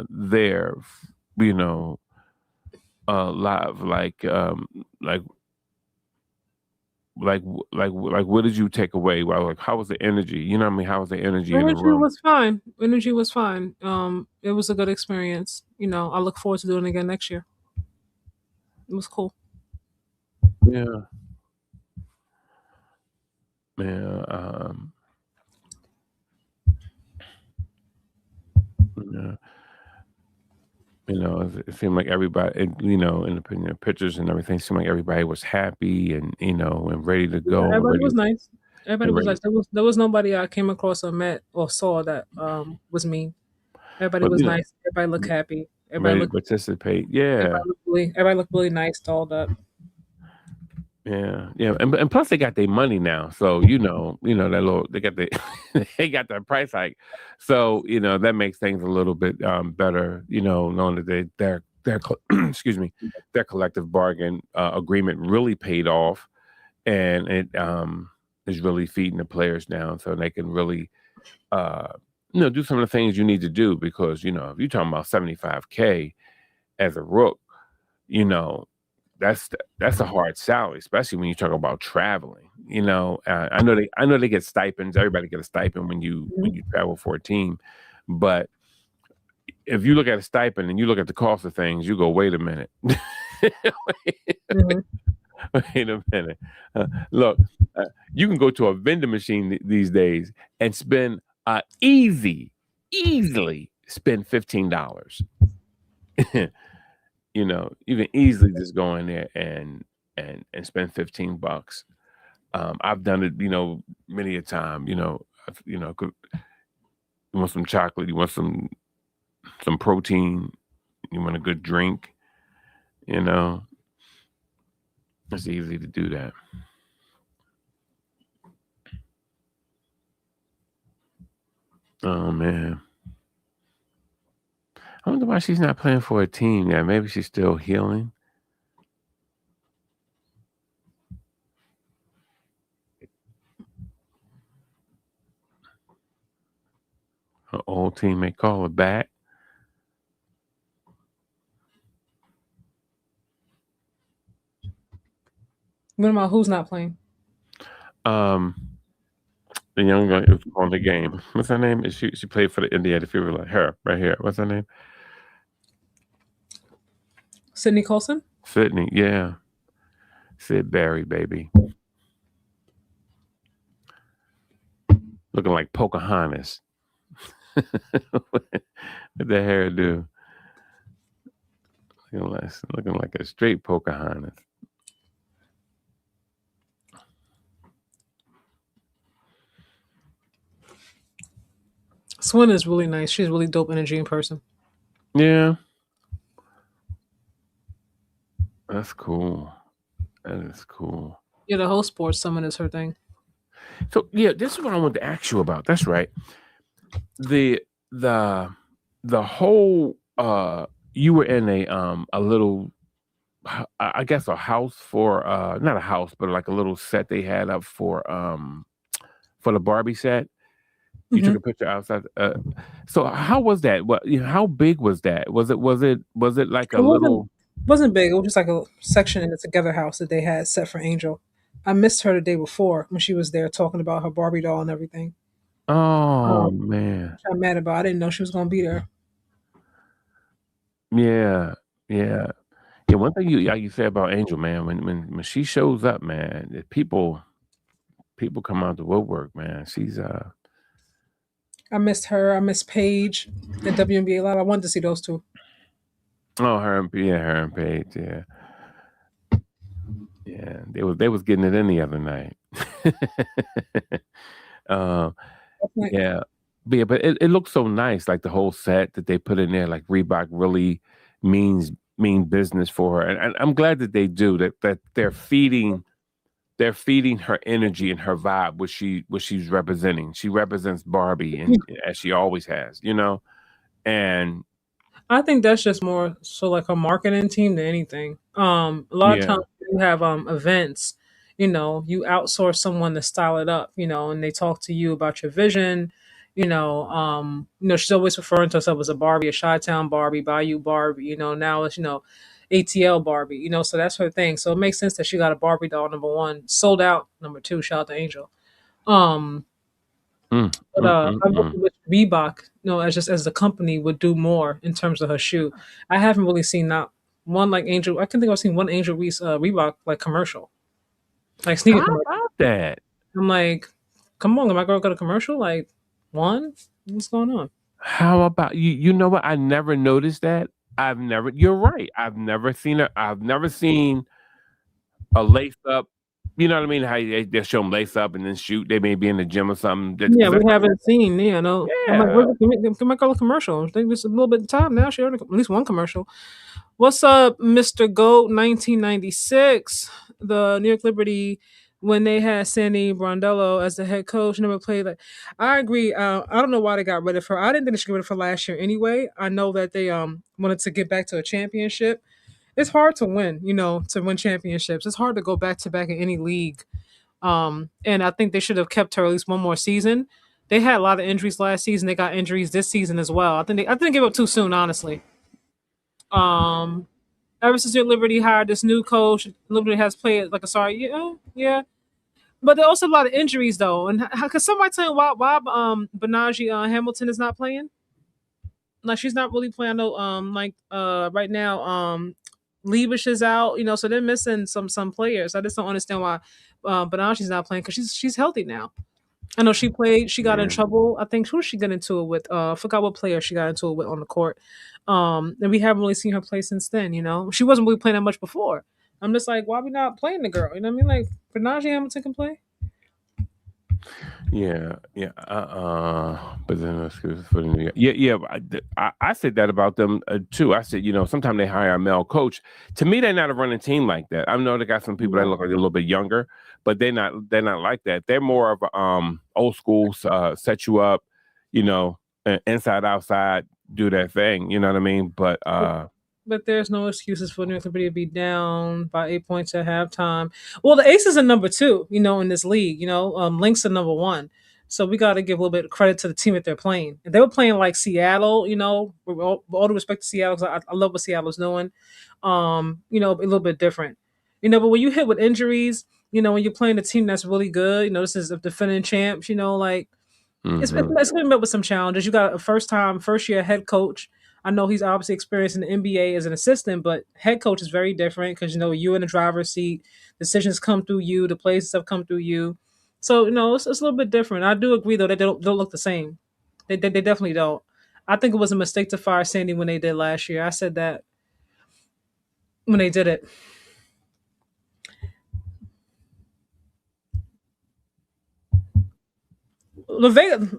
there, you know, live, like what did you take away? Well, like, how was the energy? You know what I mean? How was the energy in the Energy room? was fine. Energy was fine. It was a good experience. I look forward to doing it again next year. It was cool. Yeah, yeah, yeah. It seemed like everybody, in the pictures and everything, seemed like everybody was happy and and ready to Yeah, go and everybody ready was nice. Everybody and was ready. nice. There was nobody I came across or met or saw that was mean. Everybody But was nice. Everybody looked happy. Everybody ready to looked participate. Yeah, everybody looked really nice to all that. yeah, yeah. And plus they got their money now, so that little they got the they got their price hike, so that makes things a little bit better. Knowing that excuse me, their collective bargain agreement really paid off, and it is really feeding the players now, so they can really uh do some of the things you need to do, because if you're talking about 75K as a rook, you know that's a hard salary, especially when you talk about traveling. I know they get stipends. Everybody get a stipend when you Mhm. travel for a team, but if you look at a stipend and you look at the cost of things, you go, wait a minute. Mhm. Wait a minute. Look, you can go to a vending machine these days and spend easily spend $15. You can easily just go in there and spend $15. I've done it, many a time. You want some chocolate, you want some protein, you want a good drink. You know, it's easy to do that. Oh man, I wonder why she's not playing for a team now. Maybe she's still healing. Her old team may call her back. What about who's not playing? Um, the young girl is on the game. What's her name? She played for the Indiana Fever. Like her right here. What's her name? Sydney Colson? Sydney. Yeah, Sid Barry, baby. Looking like Pocahontas. With the hairdo. Looking like a straight Pocahontas. Swin is really nice. She's really dope energy in person. Yeah, that's cool. That is cool. Yeah, the whole sports summit is her thing. So yeah, this is what I wanted to ask you about. That's right. The the the whole you were in a little I guess a house for not a house, but like a little set they had up for the Barbie set. You took Hmm. a picture outside. So how was that? How big was that? Was it like a It wasn't little? wasn't big. It was just like a section in the Together house that they had set for Angel. I missed her the day before when she was there talking about her Barbie doll and everything. Oh Um, man, which I'm mad about. I didn't know she was going to be there. yeah, yeah, yeah. One thing you say about Angel, man, when she shows up, man, people come out the woodwork, man. She's I missed her. I missed Paige at WNBA Live. I wanted to see those two. her and Paige, yeah, yeah. They was getting it in the other night. uh, Like, yeah. but it looks so nice, like the whole set that they put in there. Like Reebok really mean business for her, and I'm glad that they do that. They're feeding her energy and her vibe, what she's representing. She represents Barbie, and as she always has, and I think that's just more so like a marketing team than anything. A lot of yeah, times you have events, you outsource someone to style it up, and they talk to you about your vision. She's always referring to herself as a Barbie, a Chi-Town Barbie, Bayou Barbie. Now it's ATL Barbie. So that's her thing. So it makes sense that she got a Barbie doll number one sold out. Number two, shout out to Angel. Um, mm, but I mm. wish Reebok, as just as the company would do more in terms of her shoe. I haven't really seen not one like Angel. I can think I've seen one Angel Reese Reebok like commercial, like sneaker How commercial. about that? I'm like, come on, my girl got a commercial? Like one? What's going on? How about you? You know what? I never noticed that. You're right. I've never seen her. I've never seen a lace up. You know what I mean? How they show them lace up and then shoot. They may be in the gym or something. Yeah, Because we that's haven't seen. Yeah, no. I'm like, yeah. can my girl a commercial? I think it's a little bit of time now. She already at least one commercial. What's up, Mr. Goat 1996? The New York Liberty, when they had Sandy Brondello as the head coach, never played like. I agree. I don't know why they got rid of her. I didn't think they should get rid of her last year anyway. I know that they wanted to get back to a championship. It's hard to win, to win championships. It's hard to go back to back in any league. And I think they should have kept her at least one more season. They had a lot of injuries last season. They got injuries this season as well. I think they gave up too soon, honestly. Um, Ever since your Liberty hired this new coach, Liberty has played like a sorry, yeah. But there are also a lot of injuries though. And can somebody tell me why Benaji Hamilton is not playing? Like she's not really playing. I know right now Leavish is out, so they're missing some players. I just don't understand why Benaji's not playing because she's healthy now. I know she played. She got in Yeah. trouble. I think who she got into it with. I forgot what player she got into it with on the court. And we haven't really seen her play since then. She wasn't really playing that much before. I'm just like, why are we not playing the girl? You know what I mean? Like, Benaji Hamilton can play. Yeah, yeah. But then excuses for the New York. Yeah, yeah. I said that about them too. I said, sometimes they hire a male coach. To me, they're not a running team like that. I know they got some people that No. look like they're a little bit younger, but they're not like that. They're more of a old school, set you up, inside outside, do that thing. You know what I mean? But But there's no excuses for New York Liberty to be down by 8 points at halftime. Well, the Aces are number two, in this league. Lynx are number one. So we got to give a little bit of credit to the team that they're playing. If they were playing like Seattle, with all due respect to Seattle, 'cause I love what Seattle's doing. A little bit different. But when you hit with injuries, when you're playing a team that's really good, this is a defending champs. Like mhm. it's going to be met with some challenges. You got a first year head coach. I know he's obviously experienced in the NBA as an assistant, but head coach is very different because you're in the driver's seat. Decisions come through you. The plays and stuff come through you. So it's a little bit different. I do agree though that they don't look the same. They definitely don't. I think it was a mistake to fire Sandy when they did last year. I said that when they did it. The Vegas,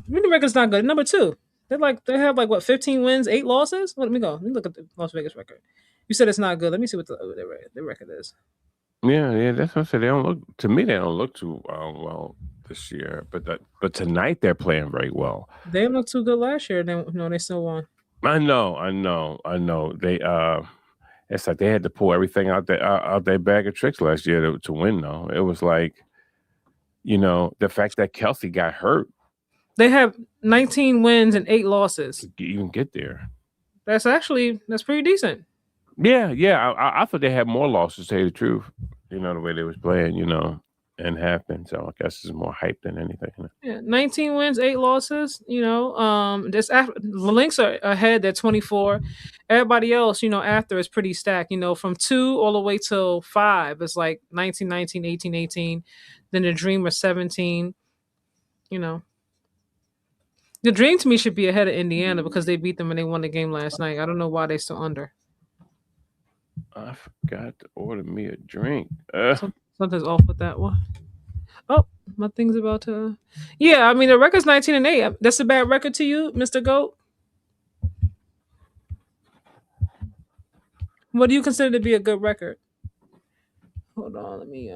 winning record's not good. Number two, they have like what 15 wins, 8 losses. Let me go. Let me look at the Las Vegas record. You said it's not good. Let me see what the record is. Yeah, yeah. That's what I said. They don't look to me. They don't look too well this year. But tonight they're playing very well. They didn't look too good last year. Then they still won. I know, I know, I know. It's like they had to pull everything out their bag of tricks last year to win. Though it was like, the fact that Kelsey got hurt They have 19 wins and 8 losses. to even get there. That's pretty decent. Yeah, yeah. I thought they had more losses. To tell you the truth, the way they was playing, and have been. So I guess it's more hype than anything. Yeah, 19 wins, 8 losses. The Lynx are ahead. They're 24. Everybody else, after is pretty stacked. From two all the way till five, it's like 19, 19, 18, 18. Then the Dream are 17. You know, the Dream to me should be ahead of Indiana because they beat them and they won the game last night. I don't know why they still under. I forgot to order me a drink. Something's off with that one. Oh, my thing's about to. Yeah, I mean the record's 19-8. That's a bad record to you, Mr. Goat. What do you consider to be a good record? Hold on, let me.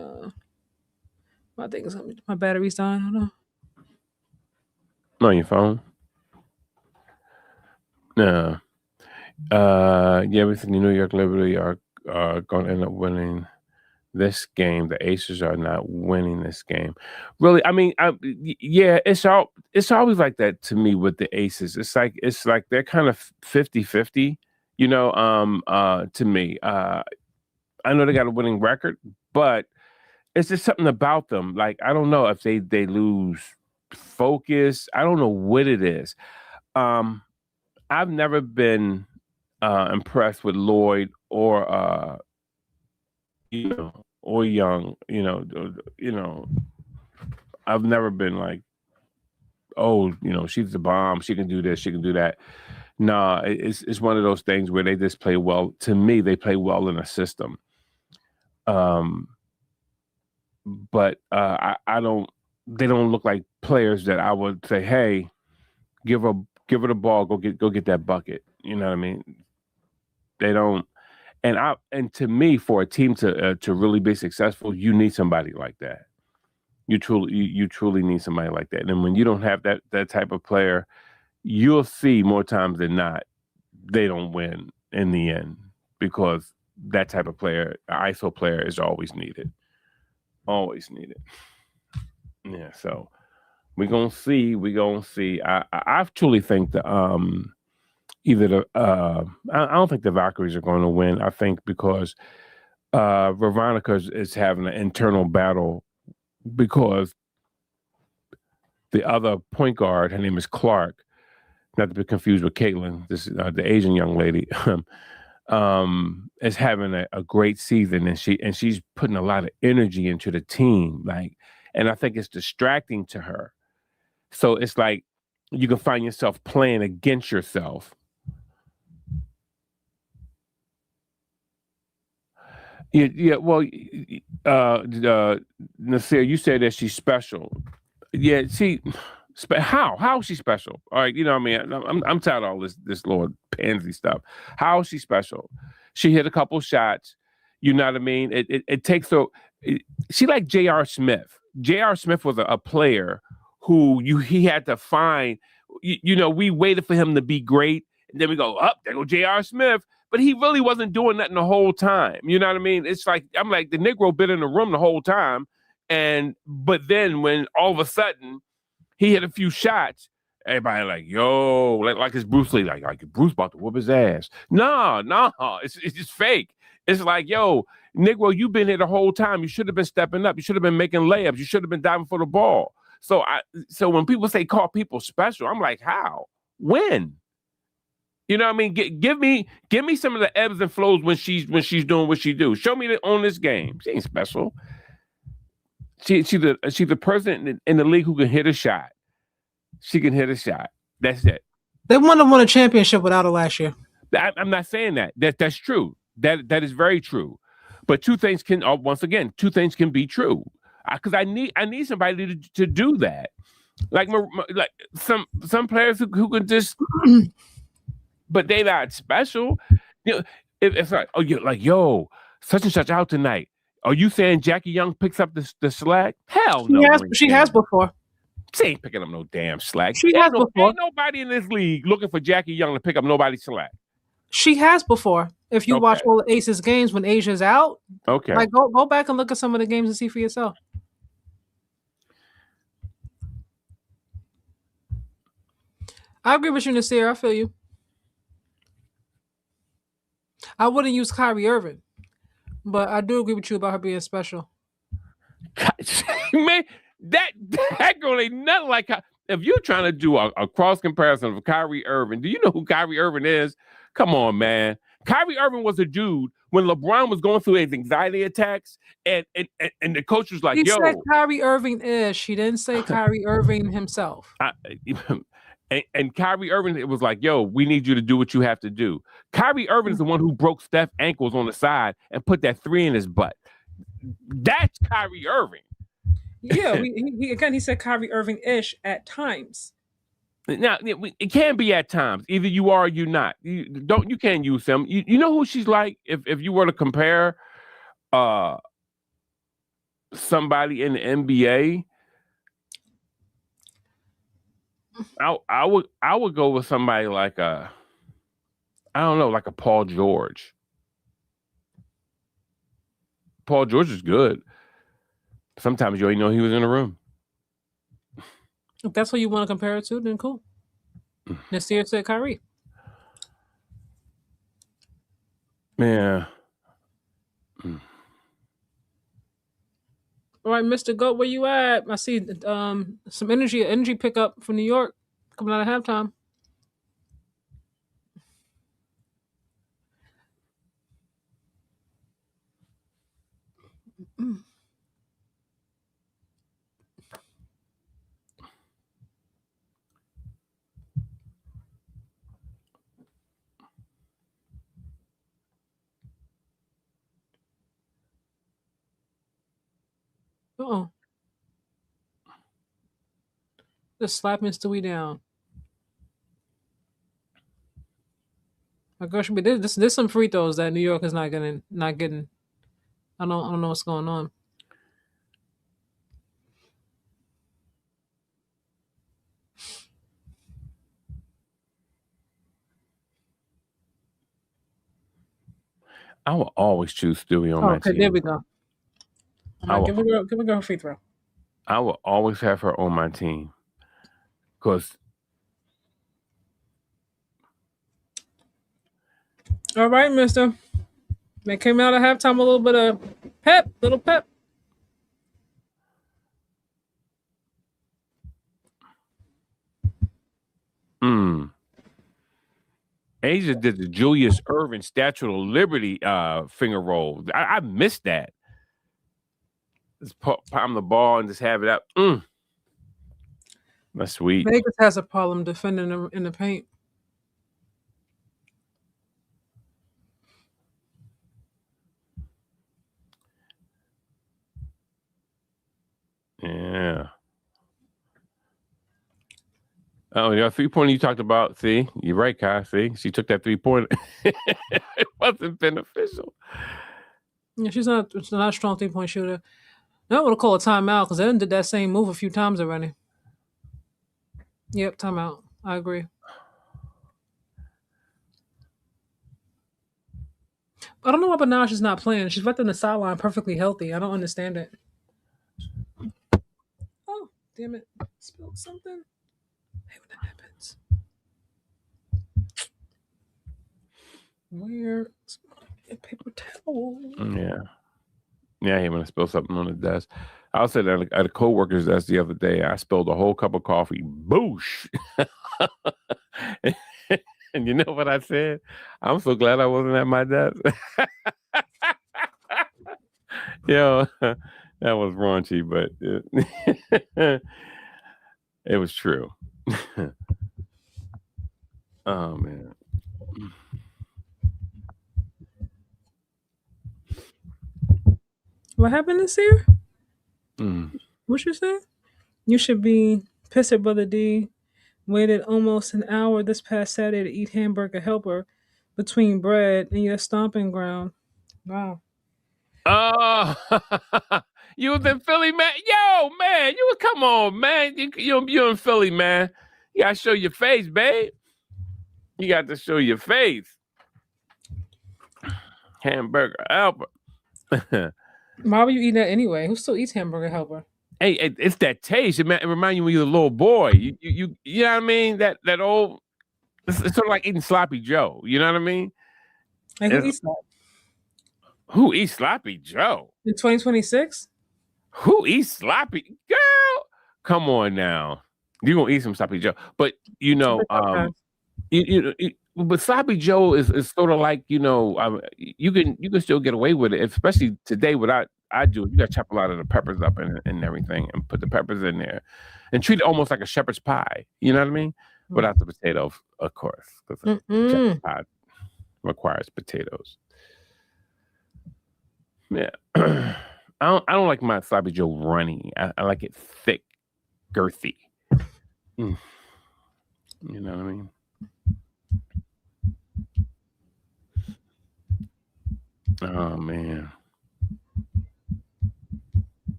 My thing is my battery's dying. Hold on. On your phone? No. Yeah, we think the New York Liberty are going to end up winning this game. The Aces are not winning this game. Really, I mean, yeah, it's always like that to me with the Aces. It's like they're kind of 50-50, to me. I know they got a winning record, but it's just something about them. Like, I don't know if they lose focus. I don't know what it is. I've never been impressed with Lloyd or or Young. I've never been like, oh, she's the bomb. She can do this. She can do that. Nah, it's one of those things where they just play well. To me, they play well in a system. But I don't. They don't look like players that I would say, hey, give her the ball, go get that bucket. You know what I mean? They don't. And to me, for a team to really be successful, you need somebody like that. You truly need somebody like that. And when you don't have that type of player, you'll see more times than not they don't win in the end, because that type of player, ISO player, is always needed. Always needed. Yeah. So we're gonna see. I truly think that either I don't think the Valkyries are going to win. I think because Veronica is having an internal battle, because the other point guard, her name is Clark, not to be confused with Caitlin, this is the Asian young lady, is having a great season, and she's putting a lot of energy into the team, and I think it's distracting to her. So it's like you can find yourself playing against yourself. Yeah. Well, Nasir, you said that she's special. Yeah. See, how is she special? All right. I mean, I'm tired of all this Lord Pansy stuff. How is she special? She hit a couple shots. You know what I mean? It takes so. She like J.R. Smith. J.R. Smith was a player who he had to find. We waited for him to be great, and then we go up. There go J.R. Smith. But he really wasn't doing nothing the whole time. You know what I mean? It's like, I'm like, the Negro been in the room the whole time. But then when all of a sudden he hit a few shots, everybody like, yo, like it's Bruce Lee, like Bruce about to whoop his ass. No, it's just fake. It's like, yo, Negro, you've been here the whole time. You should have been stepping up. You should have been making layups. You should have been diving for the ball. So when people say call people special, I'm like, how? When? You know what I mean? Give me some of the ebbs and flows when she's doing what she do. Show me that on this game. She ain't special. She's the person in the league who can hit a shot. She can hit a shot. That's it. They won a championship without her last year. I'm not saying that. That's true. That is very true. But two things can be true. Because I need somebody to do that. Like some players who can just. But they not special. It's like, oh, you're like, yo, such and such out tonight. Are you saying Jackie Young picks up the slack? Hell no. She has before. She ain't picking up no damn slack. She has before. Ain't nobody in this league looking for Jackie Young to pick up nobody's slack. She has before. If you watch all the Aces games when Asia's out, like go back and look at some of the games and see for yourself. I agree with you, Nasir. I feel you. I wouldn't use Kyrie Irving, but I do agree with you about her being special. Man, that girl ain't nothing like her. If you're trying to do a cross comparison of Kyrie Irving, do you know who Kyrie Irving is? Come on, man. Kyrie Irving was a dude when LeBron was going through his anxiety attacks, and the coach was like, he said Kyrie Irving is. She didn't say Kyrie Irving himself. And Kyrie Irving, it was like, yo, we need you to do what you have to do. Kyrie Irving is the one who broke Steph's ankles on the side and put that 3 in his butt. That's Kyrie Irving. Yeah, he said Kyrie Irving-ish at times. Now it can be at times. Either you are or you not. You can't use them. You know who she's like. If you were to compare somebody in the NBA, I would go with somebody like I don't know, like a Paul George. Paul George is good. Sometimes you ain't know he was in the room. If that's what you want to compare it to, then cool. Nasir said Kyrie. Yeah. All right, Mr. Goat, where you at? I see some energy pickup from New York coming out of halftime. Uh-oh. Just slapping Stewie down. My girl should be there's some free throws that New York is not getting. I don't know what's going on. I will always choose Stewie on my Okay, team. there we go. Give a girl a free throw. I will always have her on my team. Because all right, mister. They came out at halftime a little bit of little pep. Asia did the Julius Erving Statue of Liberty finger roll. I missed that. Just palm the ball and just have it up. That's sweet. Vegas has a problem defending in the paint. Yeah. Oh, yeah, 3-pointer you talked about. See, you're right, Kai. See, she took that 3-pointer. It wasn't beneficial. Yeah, she's not a strong 3-point shooter. I don't want to call a timeout because they did that same move a few times already. Yep, timeout. I agree. I don't know why Banaj is not playing. She's left on the sideline perfectly healthy. I don't understand it. Oh, damn it. Spilled something. Hey, when that happens. Where? A paper towel. Yeah. Yeah, I hate when I spill something on the desk. I was sitting at a co-worker's desk the other day. I spilled a whole cup of coffee. Boosh! And you know what I said? I'm so glad I wasn't at my desk. Yo, that was raunchy, but it was true. Oh, man. What happened this year? What you say? You should be pissed at Brother D. Waited almost an hour this past Saturday to eat hamburger helper between bread and your stomping ground. Wow. Oh, you was in Philly, man. Yo, man, come on, man. You're in Philly, man. You gotta show your face, babe. You got to show your face. Hamburger helper. Why were you eating that anyway? Who still eats hamburger helper? Hey, it's that taste. It reminds you when you're a little boy. You know what I mean? That old. It's sort of like eating sloppy Joe. You know what I mean? Like who eats that? Who eats sloppy Joe? In 2026? Who eats sloppy? Girl, come on now. You're gonna eat some sloppy Joe. But but sloppy Joe is sort of like, you can still get away with it, especially today. What I do, you got to chop a lot of the peppers up and everything, and put the peppers in there, and treat it almost like a shepherd's pie. You know what I mean? Without the potatoes, of course, because shepherd's pie requires potatoes. Yeah. I don't like my sloppy Joe runny. I like it thick, girthy. Mm. You know what I mean? Oh man,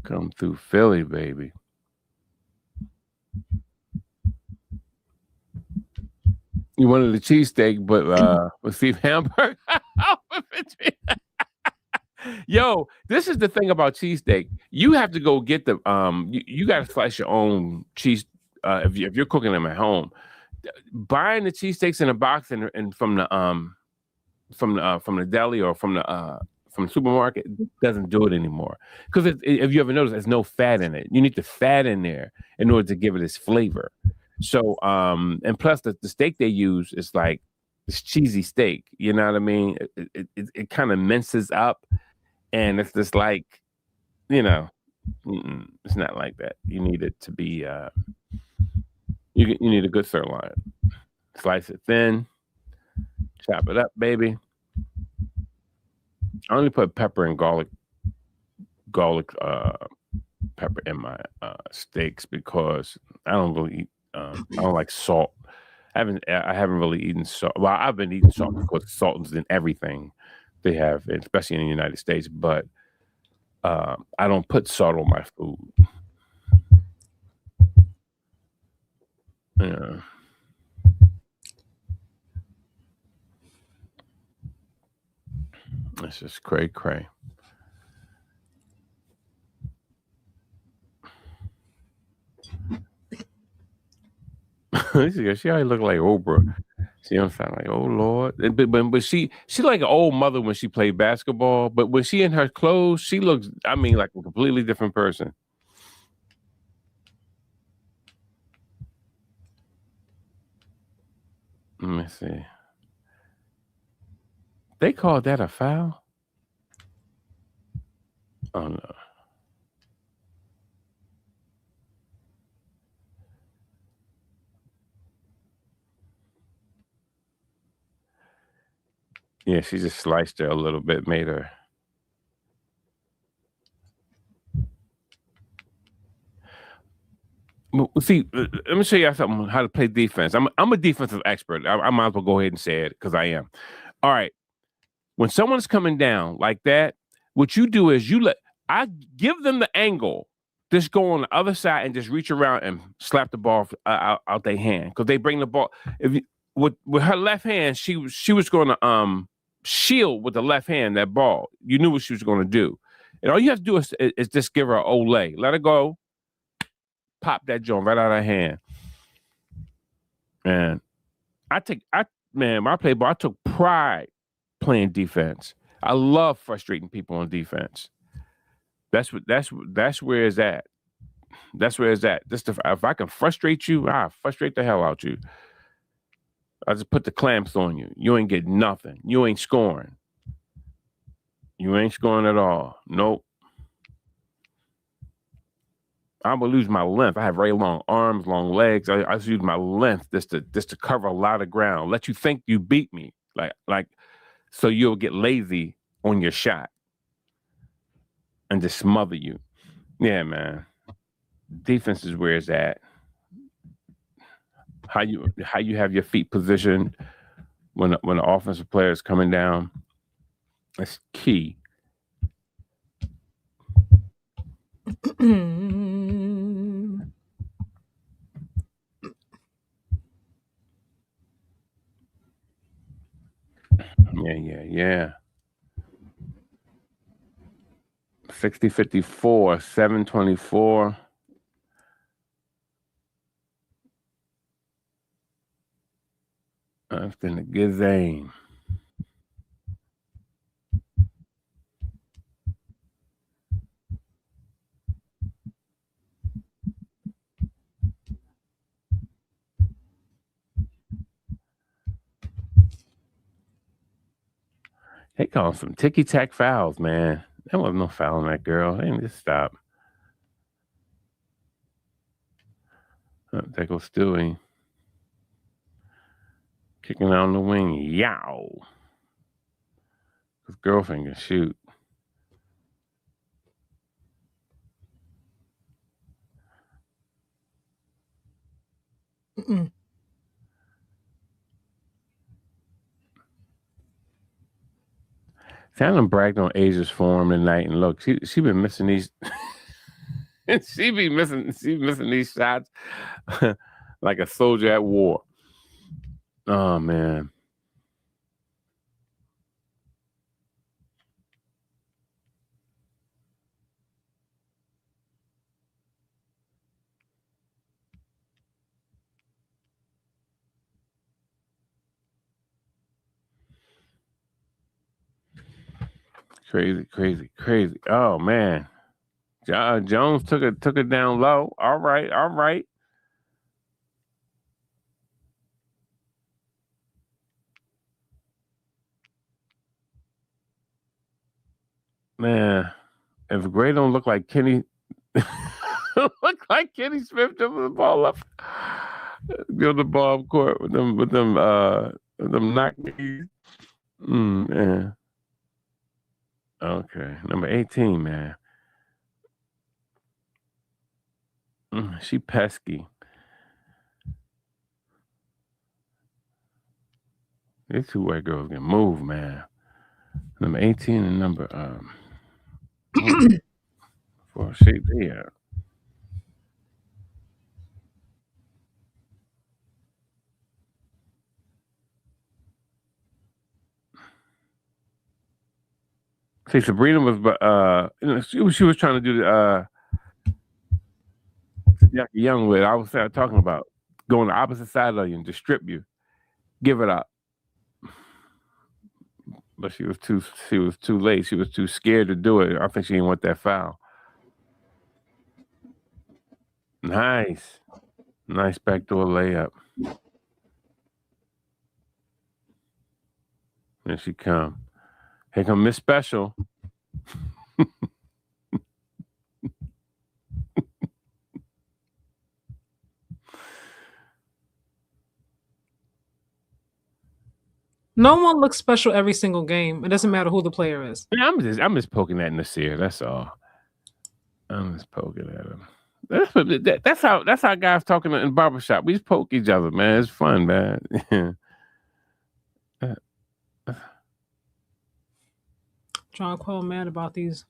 come through Philly, baby. You wanted a cheesesteak, but with Steve Hamburg. Yo, this is the thing about cheesesteak. You have to go get the you got to slice your own cheese if you're cooking them at home. Buying the cheesesteaks in a box and from the deli or from the supermarket doesn't do it anymore. Because if you ever notice, there's no fat in it. You need the fat in there in order to give it its flavor. So and plus the steak they use is like this cheesy steak. You know what I mean? It kind of minces up, and it's just like you know, it's not like that. You need it to be you need a good sirloin. Slice it thin, chop it up, baby. I only put pepper and garlic pepper in my steaks because I don't really eat. I don't like salt. I haven't really eaten salt. Well, I've been eating salt because salt is in everything they have, especially in the United States. But I don't put salt on my food. Yeah. It's just cray cray. She already look like Oprah. She don't sound like, oh Lord. But she like an old mother when she played basketball. But when she in her clothes, she looks, I mean, like a completely different person. Let me see. They called that a foul? Oh no. Yeah, she just sliced her a little bit, made her. See, let me show you something how to play defense. I'm a defensive expert. I might as well go ahead and say it because I am. All right. When someone's coming down like that, what you do is I give them the angle. Just go on the other side and just reach around and slap the ball out their hand because they bring the ball. If you, with her left hand, she was going to shield with the left hand that ball. You knew what she was going to do, and all you have to do is just give her an ole, let her go, pop that joint right out of her hand. And when I played ball, I took pride playing defense. I love frustrating people on defense. That's where it's at. That's where it's at. If I can frustrate you, I frustrate the hell out you. I just put the clamps on you. You ain't getting nothing. You ain't scoring. You ain't scoring at all. Nope. I would lose my length. I have very long arms, long legs. I use my length just to cover a lot of ground. Let you think you beat me, like so you'll get lazy on your shot and just smother you. Yeah, man. Defense is where it's at. How you have your feet positioned when the offensive player is coming down. That's key. Yeah. 60-54, 7-24. That's been a good game. They call some ticky tack fouls, man. There wasn't no foul on that girl. They need to stop. There goes Stewie. Kicking on the wing. Yow. His girlfriend can shoot. Mm-mm. Fallon bragged on Asia's forum tonight, and look, she been missing these. She missing these shots like a soldier at war. Oh man. Crazy, crazy, crazy. Oh man. Jones took it down low. All right, all right. Man, if Gray don't look like Kenny look like Kenny Smith giving the ball up. Give the ball up court with them knock knees. Man. Okay. Number 18, man. She pesky. These two white girls can move, man. Number 18 and number for shape there. See, Sabrina was she was trying to do the Jackie Young with I was talking about going the opposite side of you and just strip you. Give it up. But she was too late. She was too scared to do it. I think she didn't want that foul. Nice. Nice backdoor layup. Here she come. Here come Miss Special. No one looks special every single game. It doesn't matter who the player is. Yeah, I'm just poking at Nasir. That's all. I'm just poking at him. That's how guys talking in barbershop. We just poke each other, man. It's fun, man. John Quell mad about these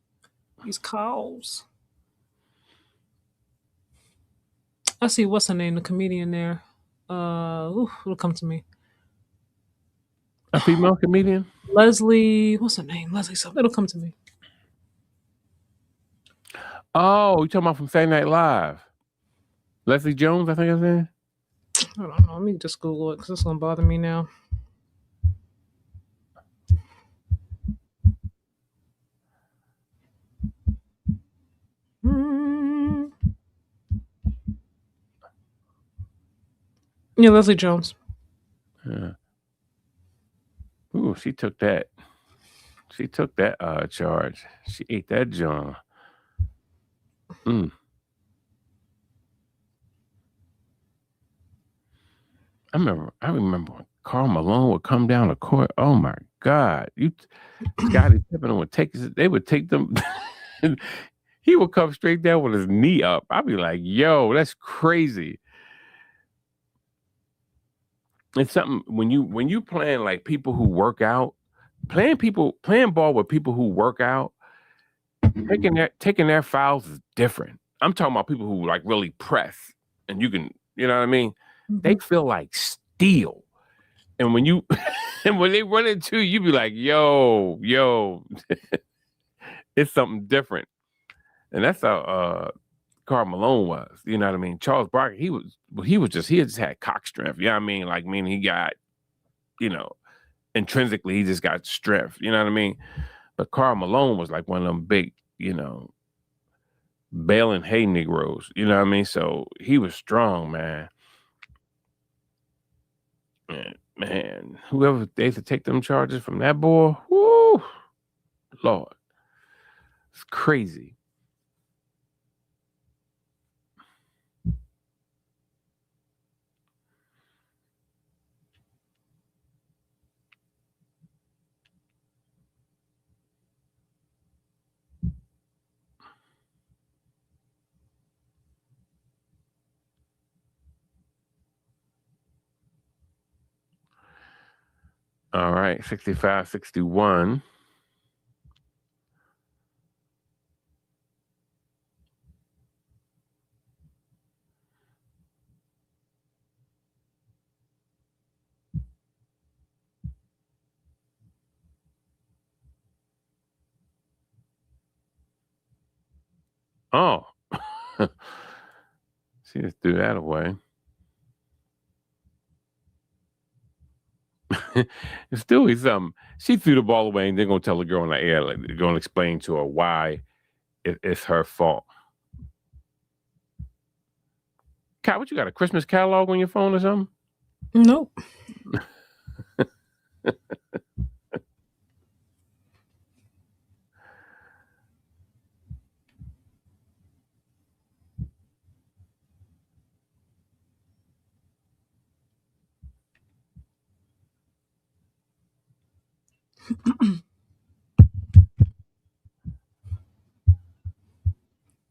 calls. I see what's her name, the comedian there. It'll come to me. A female comedian? Leslie, what's her name? Leslie something. It'll come to me. Oh, you talking about from Saturday Night Live? Leslie Jones, I think his name. I don't know. Let me just Google it because it's gonna bother me now. Mm. Yeah, Leslie Jones. Yeah. Ooh, she took that. She took that charge. She ate that John. Mm. I remember when Karl Malone would come down the court. Oh my God. Scottie Pippen would they would take them. He would come straight down with his knee up. I'd be like, yo, that's crazy. It's something when you playing like people who work out, playing ball with people who work out, taking their fouls is different. I'm talking about people who like really press and you can, you know what I mean? They feel like steel. And when you and when they run into you, be like, yo, it's something different. And that's how Karl Malone was. You know what I mean? Charles Barkley, he just had cock strength. You know what I mean? Like meaning he got, you know, intrinsically he just got strength. You know what I mean? But Karl Malone was like one of them big, you know, baling hay Negroes. You know what I mean? So he was strong, man. Man, whoever they to take them charges from that boy, whoo, Lord, it's crazy. All right, 65-61. Oh, she just threw that away. It's still something. She threw the ball away, and they're gonna tell the girl in the air, like they're gonna explain to her why it's her fault. Kat, what you got, a Christmas catalog on your phone or something? Nope.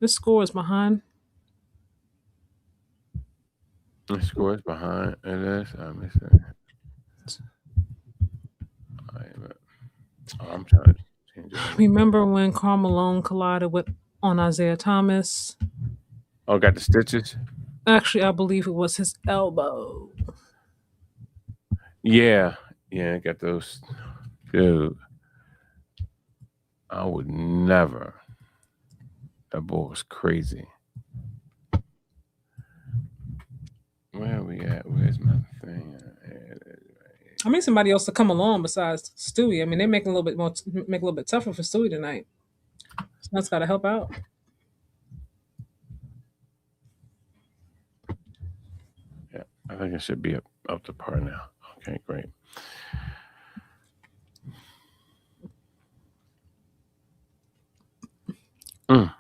This score is behind. The score is behind. It is. I'm trying to change it. Remember when Karl Malone collided with on Isaiah Thomas? Oh, got the stitches? Actually, I believe it was his elbow. Yeah, got those. Dude, I would never. That boy was crazy. Where are we at? Where's my thing? I mean, somebody else to come along besides Stewie. I mean, they're making a little bit more, make a little bit tougher for Stewie tonight. So that's got to help out. Yeah, I think it should be up to par now. Okay, great. Mm.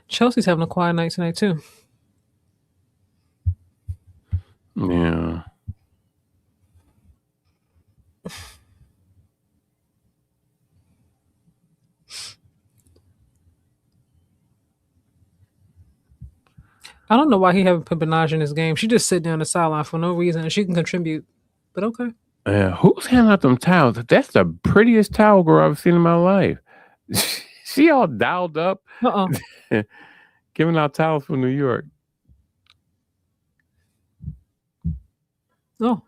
Chelsea's having a quiet night tonight too. Yeah. I don't know why he haven't put Benaj in his game. She just sitting on the sideline for no reason, and she can contribute. But okay. Yeah, who's handing out them towels? That's the prettiest towel girl I've seen in my life. She all dialed up, giving out towels from New York. Oh,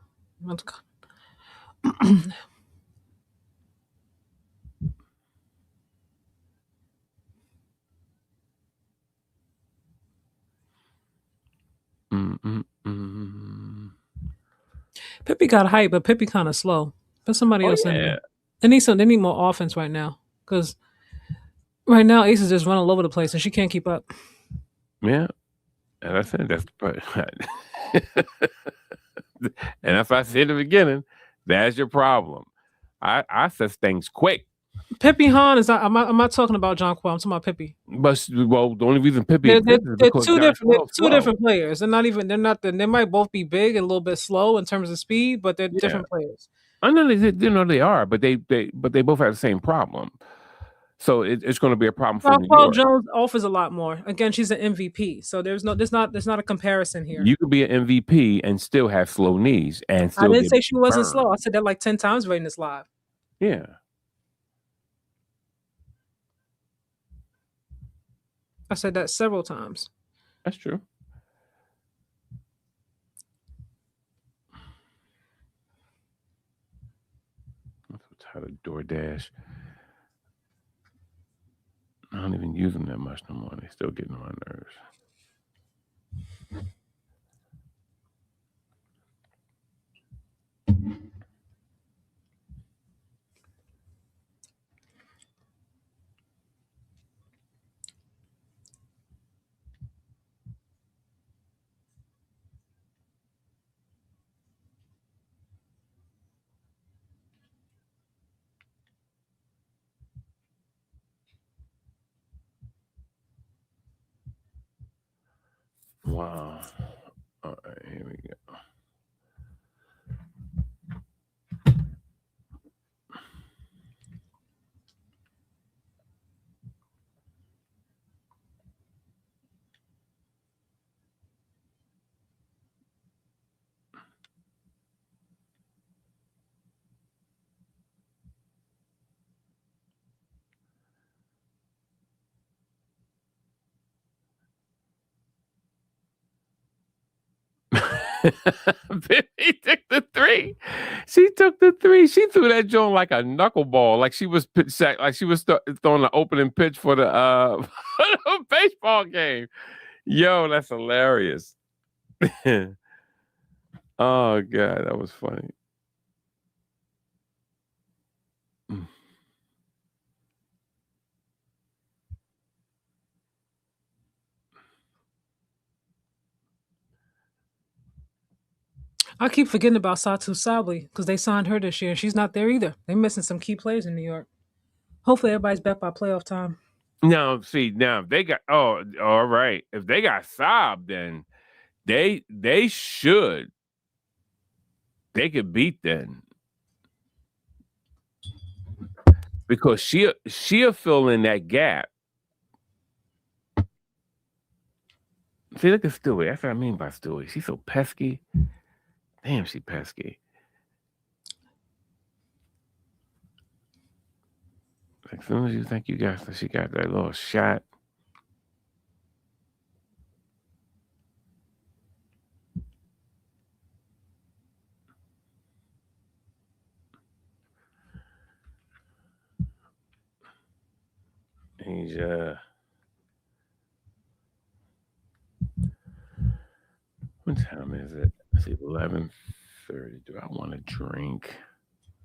Pippi got hype, but Pippi kind of slow. Put somebody Oh else in yeah. there. They need more offense right now because right now ACES just run all over the place and she can't keep up. Yeah. And that's it. That's the part. And as I said in the beginning, that's your problem. I says things quick. Pippi Hahn is not. I'm not talking about John Quell. I'm talking about Pippi. But the only reason Pippi exists is They're because two John different. They're Swell's two slow. different players. They're not even. They're not. They might both be big and a little bit slow in terms of speed, but they're Yeah. different players. I know they are, but they both have the same problem. So it's going to be a problem for Well, New Paul York. Jones offers a lot more. Again, she's an MVP, so there's not a comparison here. You could be an MVP and still have slow knees and I still didn't get say she wasn't burned. slow. I said that like 10 times right in this live. Yeah, I said that several times. that's true. I'm so tired of DoorDash. I don't even use them that much no more. They still getting on my nerves. Wow. All right, here we go. He took the three. She took the three. She threw that joint like a knuckleball, like she was like she was throwing the opening pitch for the for the baseball game. Yo, that's hilarious. Oh god, that was funny. I keep forgetting about Satu Sabli because they signed her this year and she's not there either. They're missing some key players in New York. Hopefully everybody's back by playoff time. Now, see, now if they got all right. If they got Saab, then they should. They could beat then. Because she'll fill in that gap. See, look at Stewie. That's what I mean by Stewie. She's so pesky. Damn, she pesky. As soon as you think you got, she got that little shot. He's what time is it? It's 11:30. Do I want to drink?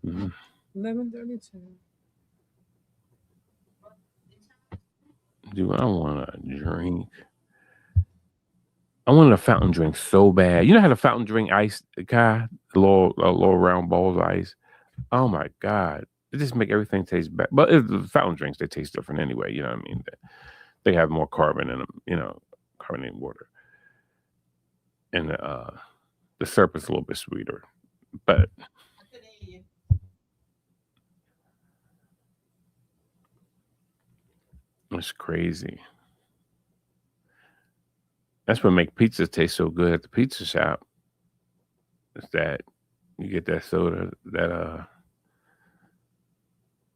11:32. Do I want to drink? I wanted a fountain drink so bad. You know how the fountain drink ice, guy, the little round balls of ice. Oh my god, it just make everything taste better. But the fountain drinks, they taste different anyway. You know what I mean? They have more carbon in them. You know, carbonated water, and the syrup is a little bit sweeter. But it's crazy. That's what make pizzas taste so good at the pizza shop. Is that you get that soda,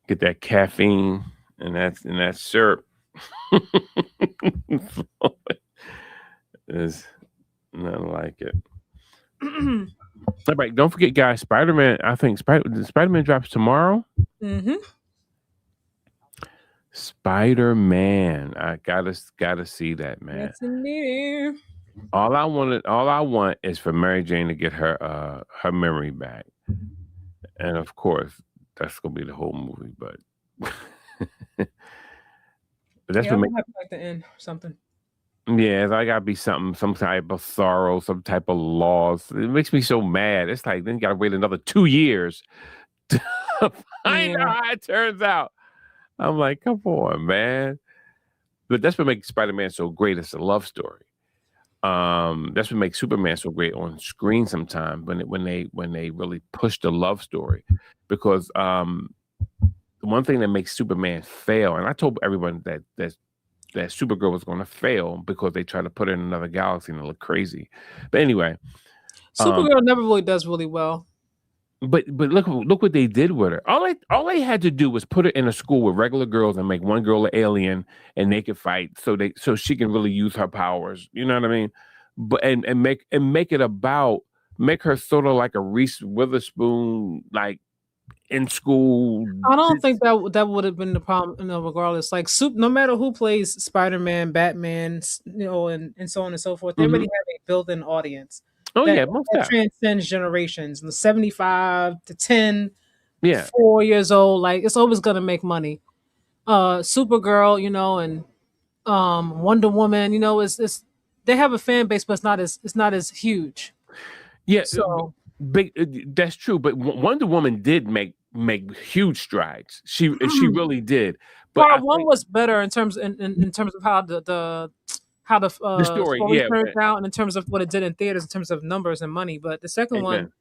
get that caffeine, and that syrup. There's nothing like it. All right, don't forget, guys. Spider-Man. I think Spider-Man drops tomorrow. Mm-hmm. Spider-Man. I gotta see that, man. That's in there. All I want is for Mary Jane to get her memory back, and of course that's gonna be the whole movie. But that's what makes have like the end or something. Yeah, I gotta be some type of sorrow, some type of loss. It makes me so mad. It's like then you gotta wait another 2 years to find out how it turns out. I'm like, come on, man. But that's what makes Spider-Man so great. It's a love story. That's what makes Superman so great on screen sometimes when they really push the love story. Because the one thing that makes Superman fail, and I told everyone that Supergirl was going to fail because they tried to put her in another galaxy and it looked crazy. But anyway, Supergirl never really does really well. But look what they did with her. All they had to do was put her in a school with regular girls and make one girl an alien and they could fight so she can really use her powers. You know what I mean? But and make her sort of like a Reese Witherspoon, like in school. I don't think that would have been the problem. Regardless, like no matter who plays Spider-Man, Batman, and so on and so forth, they already have a built-in audience. Oh that, yeah, most that transcends generations. The 75 to 10, yeah, 4 years old, like it's always gonna make money. Supergirl, and Wonder Woman, it's they have a fan base, but it's not as huge. Yeah, so that's true. But Wonder Woman did make huge strides. She really did. But part one was better in terms of how the story turned out, and in terms of what it did in theaters, in terms of numbers and money. But the second one,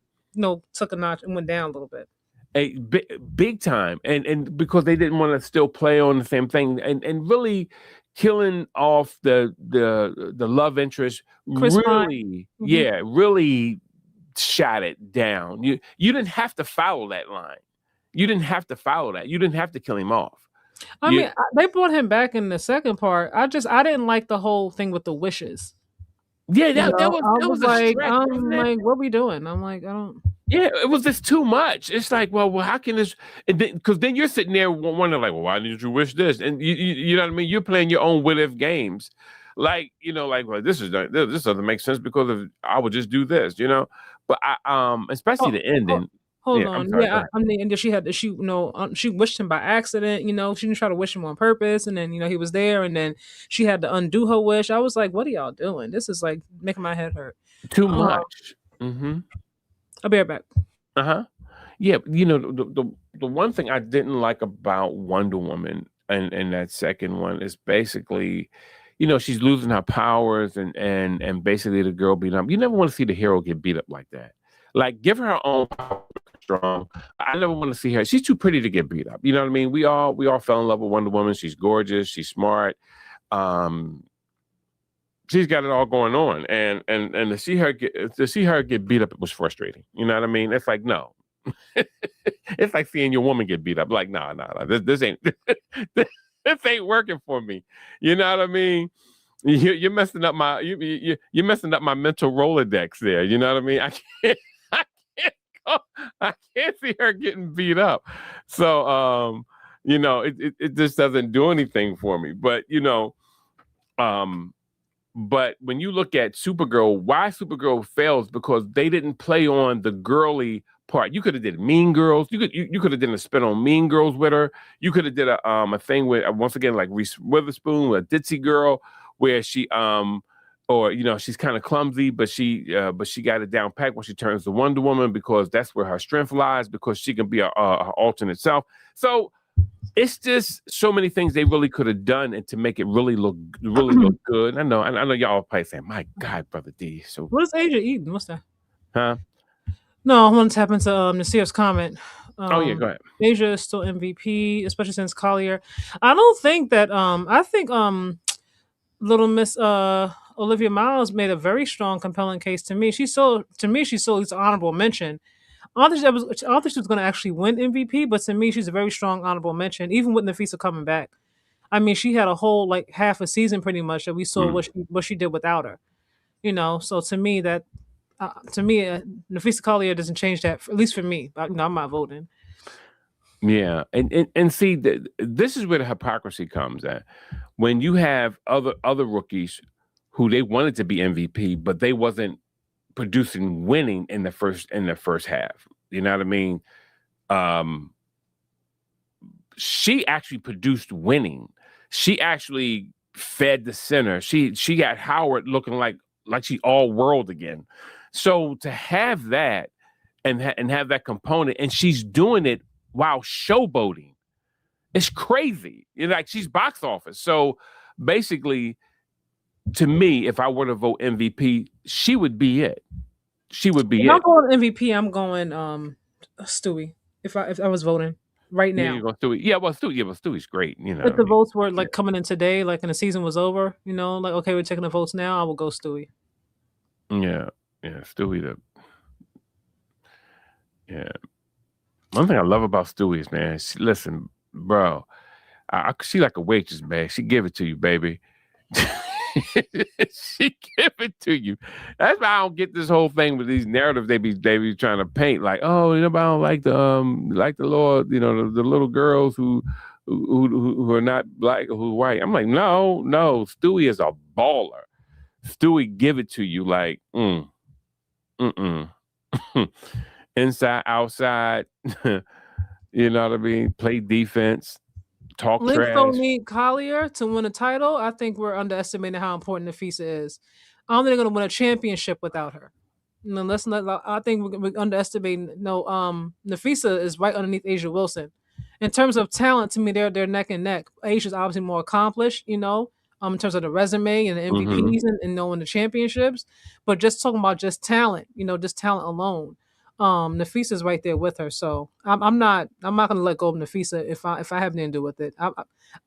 took a notch and went down a little bit. Big time, and because they didn't want to still play on the same thing, and really killing off the love interest, Chris really, really shot it down. You didn't have to follow that line. You didn't have to follow that. You didn't have to kill him off. I mean, they brought him back in the second part. I didn't like the whole thing with the wishes. Yeah, You know, I that was was a like, stretch, wasn't it? what we doing? I'm like, I don't. Yeah, it was just too much. It's like, well, how can this? And then, because then you're sitting there wondering, like, well, why did you wish this? And you know what I mean? You're playing your own what if games, like, like, well, this doesn't make sense because of I would just do this, But especially Oh, the oh, ending. hold Yeah, I'm on. sorry. Go Yeah, ahead. I mean, and then she wished him by accident. She didn't try to wish him on purpose, and then he was there, and then she had to undo her wish. I was like, what are y'all doing? This is like making my head hurt. Too Uh, much. Mm-hmm. I'll be right back. Uh-huh. Yeah, the one thing I didn't like about Wonder Woman and that second one is basically, she's losing her powers and basically the girl beating up. You never want to see the hero get beat up like that. Like give her own power, strong. I never want to see her. She's too pretty to get beat up. You know what I mean? We all fell in love with Wonder Woman. She's gorgeous. She's smart. Um, she's got it all going on, and to see her get beat up, it was frustrating. You know what I mean? It's like no. It's like seeing your woman get beat up. Like, no, this ain't this ain't working for me. You know what I mean? You're messing up you're messing up my mental Rolodex there. You know what I mean? I can't go, I can't see her getting beat up. So it just doesn't do anything for me. But um but when you look at Supergirl, why Supergirl fails because they didn't play on the girly part. You could have did Mean Girls. You could have done a spin on Mean Girls with her. You could have did a thing with once again like Reese Witherspoon with a ditzy girl where she or she's kind of clumsy, but she got it down pat when she turns to Wonder Woman because that's where her strength lies because she can be a alternate self. So it's just so many things they really could have done and to make it really look good. I know y'all are probably saying, "My God, brother D." So, What is Asia eating? What's that? huh? No, I want to tap into Nasir's comment. Oh yeah, go ahead. Asia is still MVP, especially since Collier. I don't think that. I think Little Miss Olivia Miles made a very strong, compelling case to me. She's still it's an honorable mention. I don't think she was going to actually win MVP, but to me, she's a very strong honorable mention. Even with Nafisa coming back, I mean, she had a whole like half a season pretty much that we saw what she did without her. So to me, Nafisa Collier doesn't change that, at least for me. But, I'm not voting. Yeah, and see, this is where the hypocrisy comes at when you have other rookies who they wanted to be MVP, but they wasn't producing winning in the first half. You know what I mean? Um, she actually produced winning. She actually fed the center. She got Howard looking like she all world again. So to have that and have that component, and she's doing it while showboating, it's crazy. Like she's box office. So basically, to me, if I were to vote MVP, she would be it. She would be If I'm it. going MVP, I'm going Stewie. If I was voting right Yeah, now. you're going Stewie. Yeah, well, Stewie's great. If the votes were Yeah. like coming in today, like and the season was over, like okay, we're taking the votes now, I will go Stewie. Yeah, Stewie. Yeah. One thing I love about Stewie is, man, listen, bro, she like a waitress, man. She give it to you, baby. She give it to you. That's why I don't get this whole thing with these narratives they be trying to paint. Like, oh, I don't like the Lord, the little girls who are not black or who white. I'm like, no, Stewie is a baller. Stewie give it to you like, inside, outside. You know what I mean? Play defense, talk Lynx don't trash. need Collier to win a title. I think we're underestimating how important Nafisa is. I don't think they're going to win a championship without her. Let's not. I think we're underestimating. No, Nafisa is right underneath Asia Wilson. In terms of talent, to me, they're neck and neck. Asia's obviously more accomplished, in terms of the resume and the Mm-hmm. MVPs and knowing the championships. But just talking about just talent, just talent alone. Nafisa's right there with her, so I'm not gonna let go of Nafisa if I have nothing to do with it.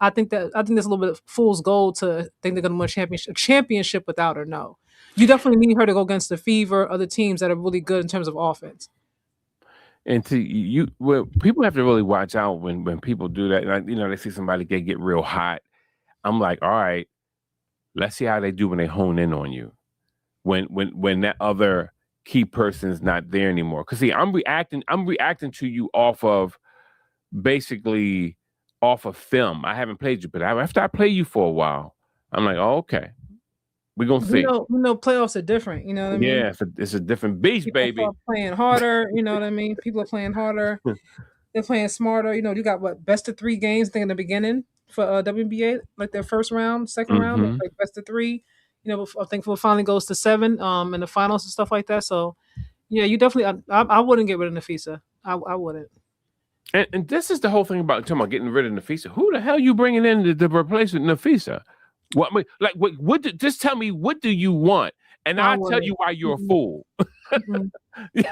I think there's a little bit of fool's gold to think they're gonna win a championship without her. No, you definitely need her to go against the Fever, other teams that are really good in terms of offense. And people have to really watch out when people do that. Like, they see somebody get real hot. I'm like, all right, let's see how they do when they hone in on you. when that other key person is not there anymore. Because see, I'm reacting to you basically off of film. I haven't played you, but after I play you for a while, I'm like, oh, okay, we're gonna see. Playoffs are different. You know what I mean? Yeah, it's a different beast, People baby. start playing harder. You know what I mean? People are playing harder. They're playing smarter. You got what, best of 3 games thing in the beginning for WNBA, like their first round, second round, Hmm. like best of 3. I think it finally goes to 7 in the finals and stuff like that. So yeah, you definitely. I wouldn't get rid of Nafisa. I wouldn't. And this is the whole thing about talking about getting rid of Nafisa. Who the hell you bringing in to replace Nafisa? What, I mean, like, just tell me, what do you want? And I I'll tell wouldn't. you why you're a Mm-mm, fool. mm-mm.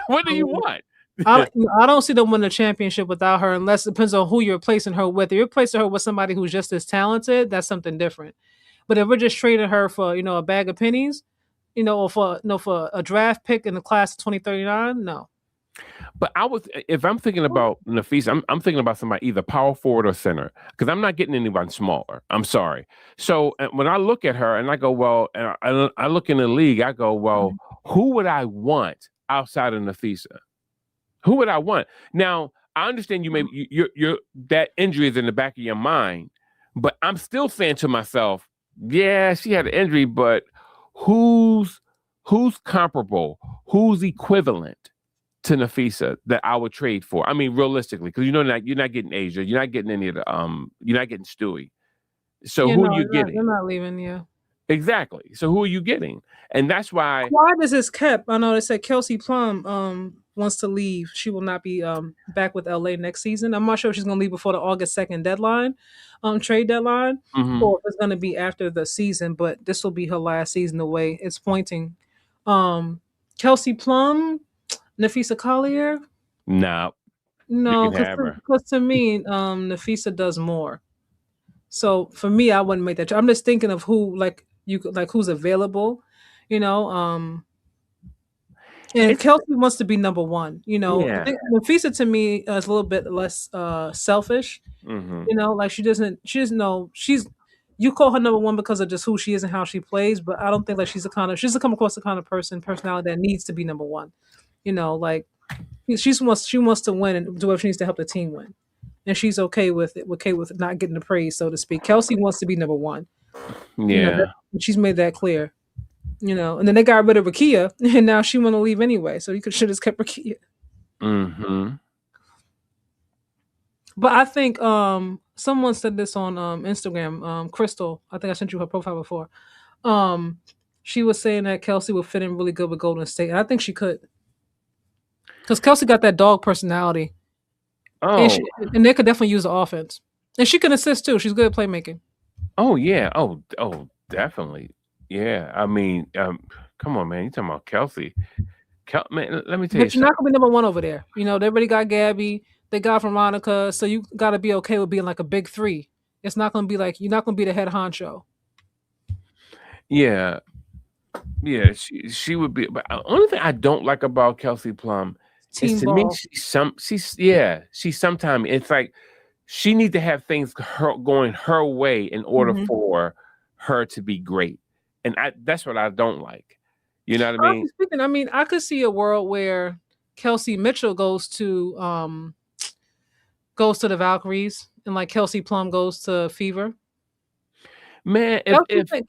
What I do you wouldn't. want? I don't see them win the championship without her, unless it depends on who you're replacing her with. If you're replacing her with somebody who's just as talented, that's something different. But if we're just trading her for a bag of pennies, or for a draft pick in the class of 2039, no. But if I'm thinking about Nafisa, I'm thinking about somebody either power forward or center because I'm not getting anyone smaller. I'm sorry. So when I look at her and I go, well, and I look in the league, I go, well, who would I want outside of Nafisa? Who would I want? Now, I understand you're that injury is in the back of your mind, but I'm still saying to myself, yeah, she had an injury, but who's comparable? Who's equivalent to Nafisa that I would trade for? I mean, realistically, because you're not getting Asia, you're not getting any of you're not getting Stewie. So Yeah, who are no, you they're getting? not leaving. Yeah. Exactly. So who are you getting? And that's why. Why this is kept? I know they said Kelsey Plum wants to leave. She will not be back with LA next season. I'm not sure if she's gonna leave before the August 2nd deadline, trade deadline, Mhm. or if it's gonna be after the season. But this will be her last season the way it's pointing. Um, Kelsey Plum, Nafisa Collier. Nah, you No, can because have her. to me, Nafisa does more. So for me, I wouldn't make that. I'm just thinking of who like you could like who's available. You know, and It's Kelsey wants to be number one. I yeah. think Nafisa to me is a little bit less selfish. Mhm. Like she doesn't know she's. You call her number one because of just who she is and how she plays, but I don't think like she's come across the kind of personality that needs to be number one. Like she wants to win and do whatever she needs to help the team win, and she's okay with not getting the praise, so to speak. Kelsey wants to be number one. That, Yeah. she's made that clear. And then they got rid of Rakia, and now she want to leave anyway. So you should have kept Rakia. Mhm. But I think someone said this on Instagram. Crystal, I think I sent you her profile before. Um, she was saying that Kelsey would fit in really good with Golden State, and I think she could because Kelsey got that dog personality, and Oh. and they could definitely use the offense, and she can assist too. She's good at playmaking. Oh yeah. Definitely. Yeah. I mean, come on, man. You talking about Kelsey? Man, let me tell you But you're not something. gonna be number one over there. They already got Gabby, they got Veronica, so you gotta be okay with being like a big three. It's not gonna be like you're not gonna be the head honcho. Yeah. Yeah. She would be. But the only thing I don't like about Kelsey Plum is Team to me ball. she's sometimes it's like she needs to have things going her way in order Mm-hmm. for her to be great, and that's what I don't like. You know what I mean? Honestly speaking, I mean, I could see a world where Kelsey Mitchell goes to the Valkyries and like Kelsey Plum goes to Fever. Man,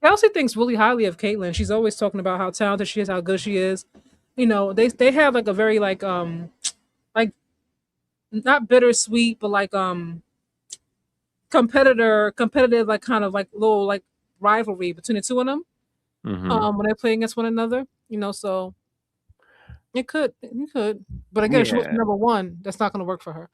Kelsey thinks really highly of Caitlyn. She's always talking about how talented she is, how good she is. They have like a very like not bittersweet, but like competitive, like kind of like little like rivalry between the two of them. hmm When they play against one another, so it could. But again, she was yeah, number one. That's not going to work for her.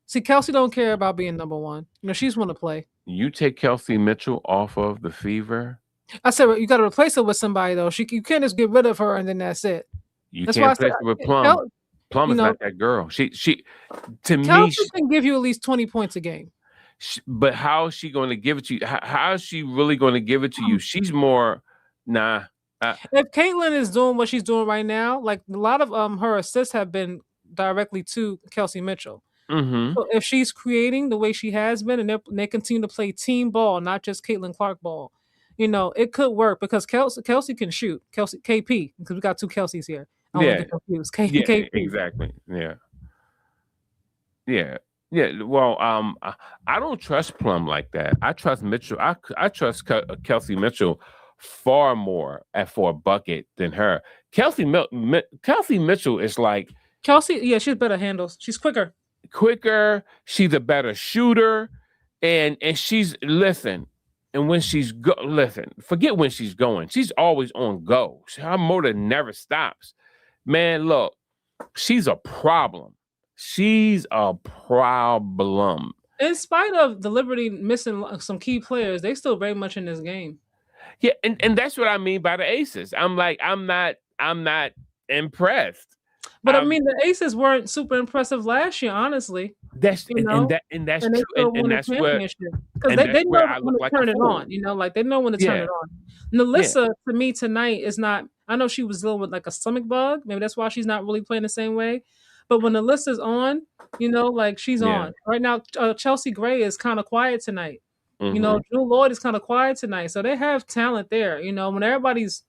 See, Kelsey don't care about being number one. She's want to play. you take Kelsey Mitchell off of the Fever, I said well, you got to replace her with somebody though. You can't just get rid of her and then that's it. you That's why I can't said place her with Plum. Kel, Plum you is know not that girl. She to me, Kelsey can give you at least 20 points a game. but how is she going to give it to you? How is she really going to give it to you? She's more nah. If Caitlyn is doing what she's doing right now, like a lot of her assists have been directly to Kelsey Mitchell. Mm-hmm. So if she's creating the way she has been, and they continue to play team ball, not just Caitlin Clark ball, it could work because Kelsey can shoot. Kelsey KP, because we got two Kelseys here. I don't want to Yeah, get confused. yeah, KP. exactly. Yeah, yeah, yeah. Well, I don't trust Plum like that. I trust Mitchell. I trust Kelsey Mitchell far more for a bucket than her. Kelsey Mitchell is like Kelsey, yeah, she's better handles. She's quicker. quicker. She's a better shooter, and she's listen. And when she's listen, forget when she's going. She's always on go. Her motor never stops. Man, look, she's a problem. She's a problem. In spite of the Liberty missing some key players, they still very much in this game. Yeah, and that's what I mean by the aces. I'm not impressed. But I mean, the Aces weren't super impressive last year, honestly. That's and that's And they true. still And won the that's where championship because and that's they where know I when look to like turn a it fool. on. Like they know when to turn Yeah, it on. yeah. Nalissa, to me tonight is not. I know she was dealing with like a stomach bug. Maybe that's why she's not really playing the same way. But when Nalissa's on, like she's Yeah. on right now. Chelsea Gray is kind of quiet tonight. Mm-hmm. Drew Lloyd is kind of quiet tonight. So they have talent there. When everybody's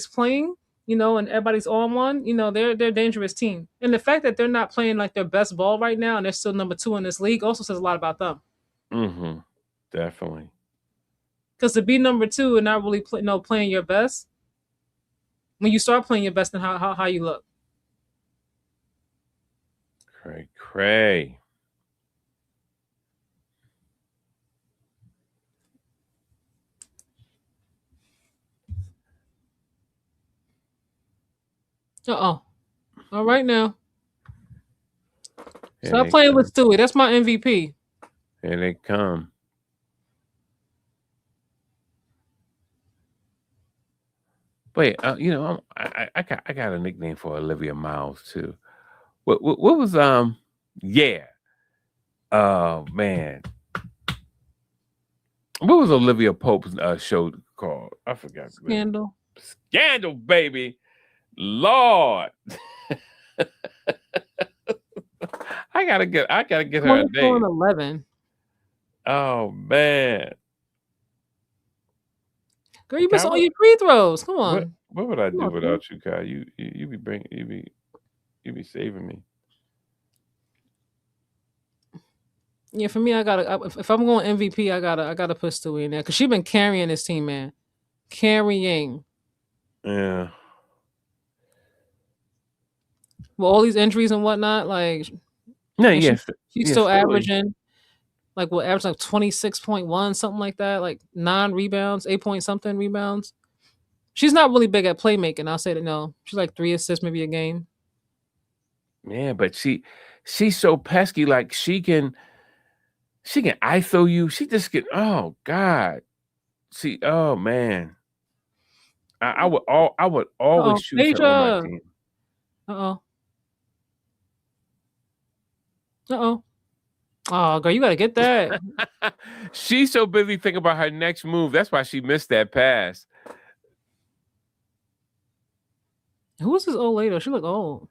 playing, and everybody's on one, they're a dangerous team. And the fact that they're not playing like their best ball right now and they're still number 2 in this league also says a lot about them. Mm-hmm. Definitely. Because to be number 2 and not really playing your best, when you start playing your best, then how you look. Cray. All right now. Stop playing with Stewie. That's my MVP. Here they come. Wait, I got a nickname for Olivia Miles too. What was yeah. Oh man. What was Olivia Pope's show called? I forgot. Scandal. Scandal, baby. Lord. I gotta get her a name. 11. Oh man. Girl, you missed all your free throws. Come on. What would I do without you, Kai? You be saving me. Yeah, for me, if I'm going MVP, I gotta put Stewie in there because she's been carrying this team, man. Carrying. Yeah. Well, all these injuries and whatnot, like no, yes, she's still averaging like 26.1, something like that, like 9 rebounds, 8 point something rebounds. She's not really big at playmaking. I'll say that no. She's like 3 assists maybe a game. Yeah, but she's so pesky. Like she can ISO you. She just get God. Oh man. I would always choose her on my team. Oh, girl, you gotta get that. She's so busy thinking about her next move. That's why she missed that pass. Who is this old lady? She look old.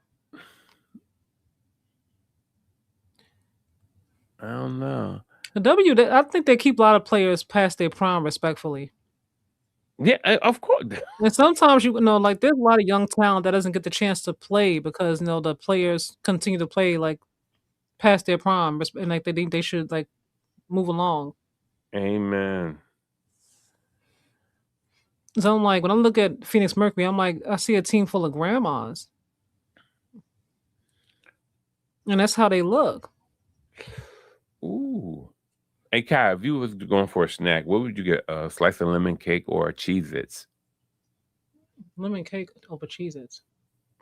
I don't know. The I think they keep a lot of players past their prime, respectfully. Yeah, of course. And sometimes like there's a lot of young talent that doesn't get the chance to play because the players continue to play like past their prime, and like they think they should like move along. Amen. So I'm like, when I look at Phoenix Mercury, I'm like, I see a team full of grandmas, and that's how they look. Ooh. Hey, Kai, if you was going for a snack, what would you get? A slice of lemon cake or Cheez-Its? Lemon cake over Cheez-Its.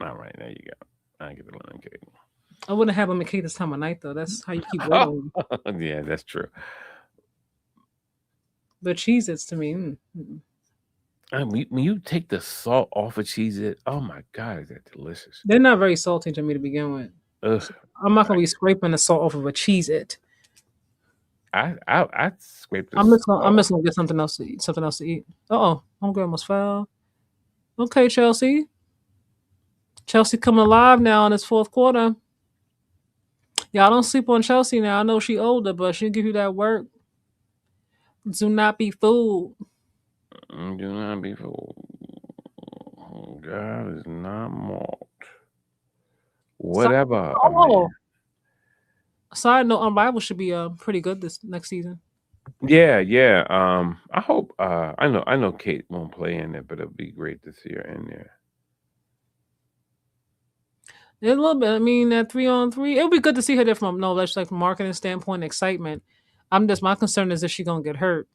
All right, there you go. I get the lemon cake. I wouldn't have lemon cake this time of night, though. That's how you keep waiting. Yeah, that's true. But Cheez-Its to me. When you take the salt off of Cheez-It, oh my God, is that delicious? They're not very salty to me to begin with. Ugh. So I'm not gonna be scraping the salt off of a Cheez-It. I scraped. I'm just gonna get something else to eat. I'm good. Almost fell. Okay, Chelsea. Chelsea coming alive now in this fourth quarter. Y'all don't sleep on Chelsea now. I know she older, but she'll give you that work. Do not be fooled. Do not be fooled. God is not mocked. Whatever, a man. Oh, side note, Unrivaled should be pretty good this next season. Yeah, yeah. I hope. I know Kate won't play in it, but it'll be great to see her in there. A little bit. I mean, that 3-on-3, it would be good to see her there from no, that's like from marketing standpoint, excitement. My concern is that she gonna get hurt.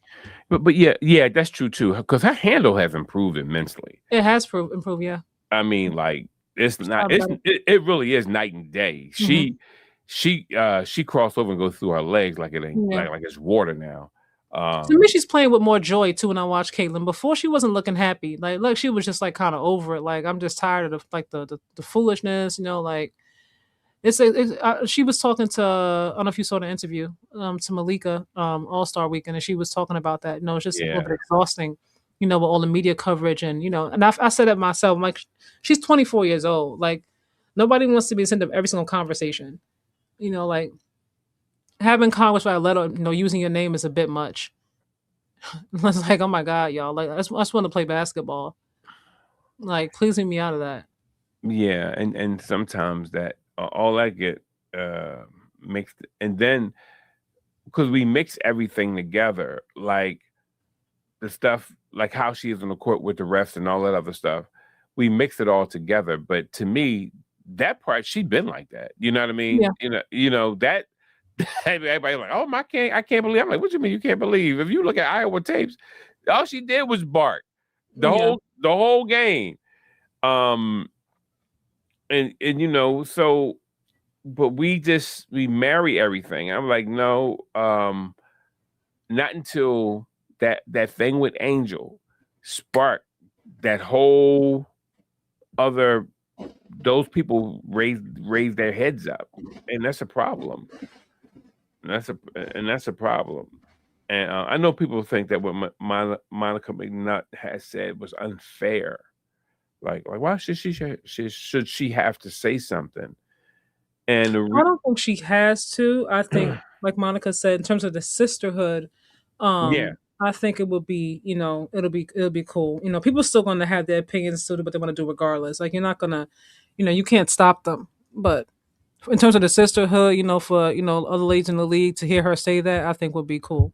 But yeah, yeah, that's true too. Because her handle has improved immensely. It has improved, yeah. I mean, like it's She's not. got It's better. it really is night and day. Hmm. She crossed over and goes through her legs like it ain't Yeah. like it's water now. To me, she's playing with more joy too. When I watch Caitlyn, before she wasn't looking happy. Like, look, she was just like kind of over it. Like, I'm just tired of the foolishness. Like she was talking to I don't know if you saw the interview to Malika All Star Weekend, and she was talking about that. It's just a little Yeah, bit exhausting. With all the media coverage and I said it myself. I'm like, she's 24 years old. Like, nobody wants to be the center of every single conversation. Like having Congress write a letter, using your name is a bit much. It's like, oh my god, y'all! Like, I just want to play basketball. Like, please leave me out of that. yeah, and sometimes that all I get mixed, and then because we mix everything together, like the stuff, like how she is on the court with the refs and all that other stuff, we mix it all together. But to me, that part she'd been like that. You know what I mean? Yeah, That everybody's like, oh my, I can't believe. I'm like, what you mean you can't believe? If you look at Iowa tapes, all she did was bark the yeah. whole game. Um, and so, but we marry everything. I'm like, no, not until that thing with Angel sparked that whole other, those people raise their heads up, and that's a problem. And that's a problem. And I know people think that what Monica McNutt has said was unfair. Like why should she have to say something? And I don't think she has to. I think, like Monica said, in terms of the sisterhood, yeah, I think it would be, it'll be cool. People still gonna have their opinions to do what they want to do regardless. Like, you're not gonna, you can't stop them. But in terms of the sisterhood, for other ladies in the league to hear her say that, I think would be cool.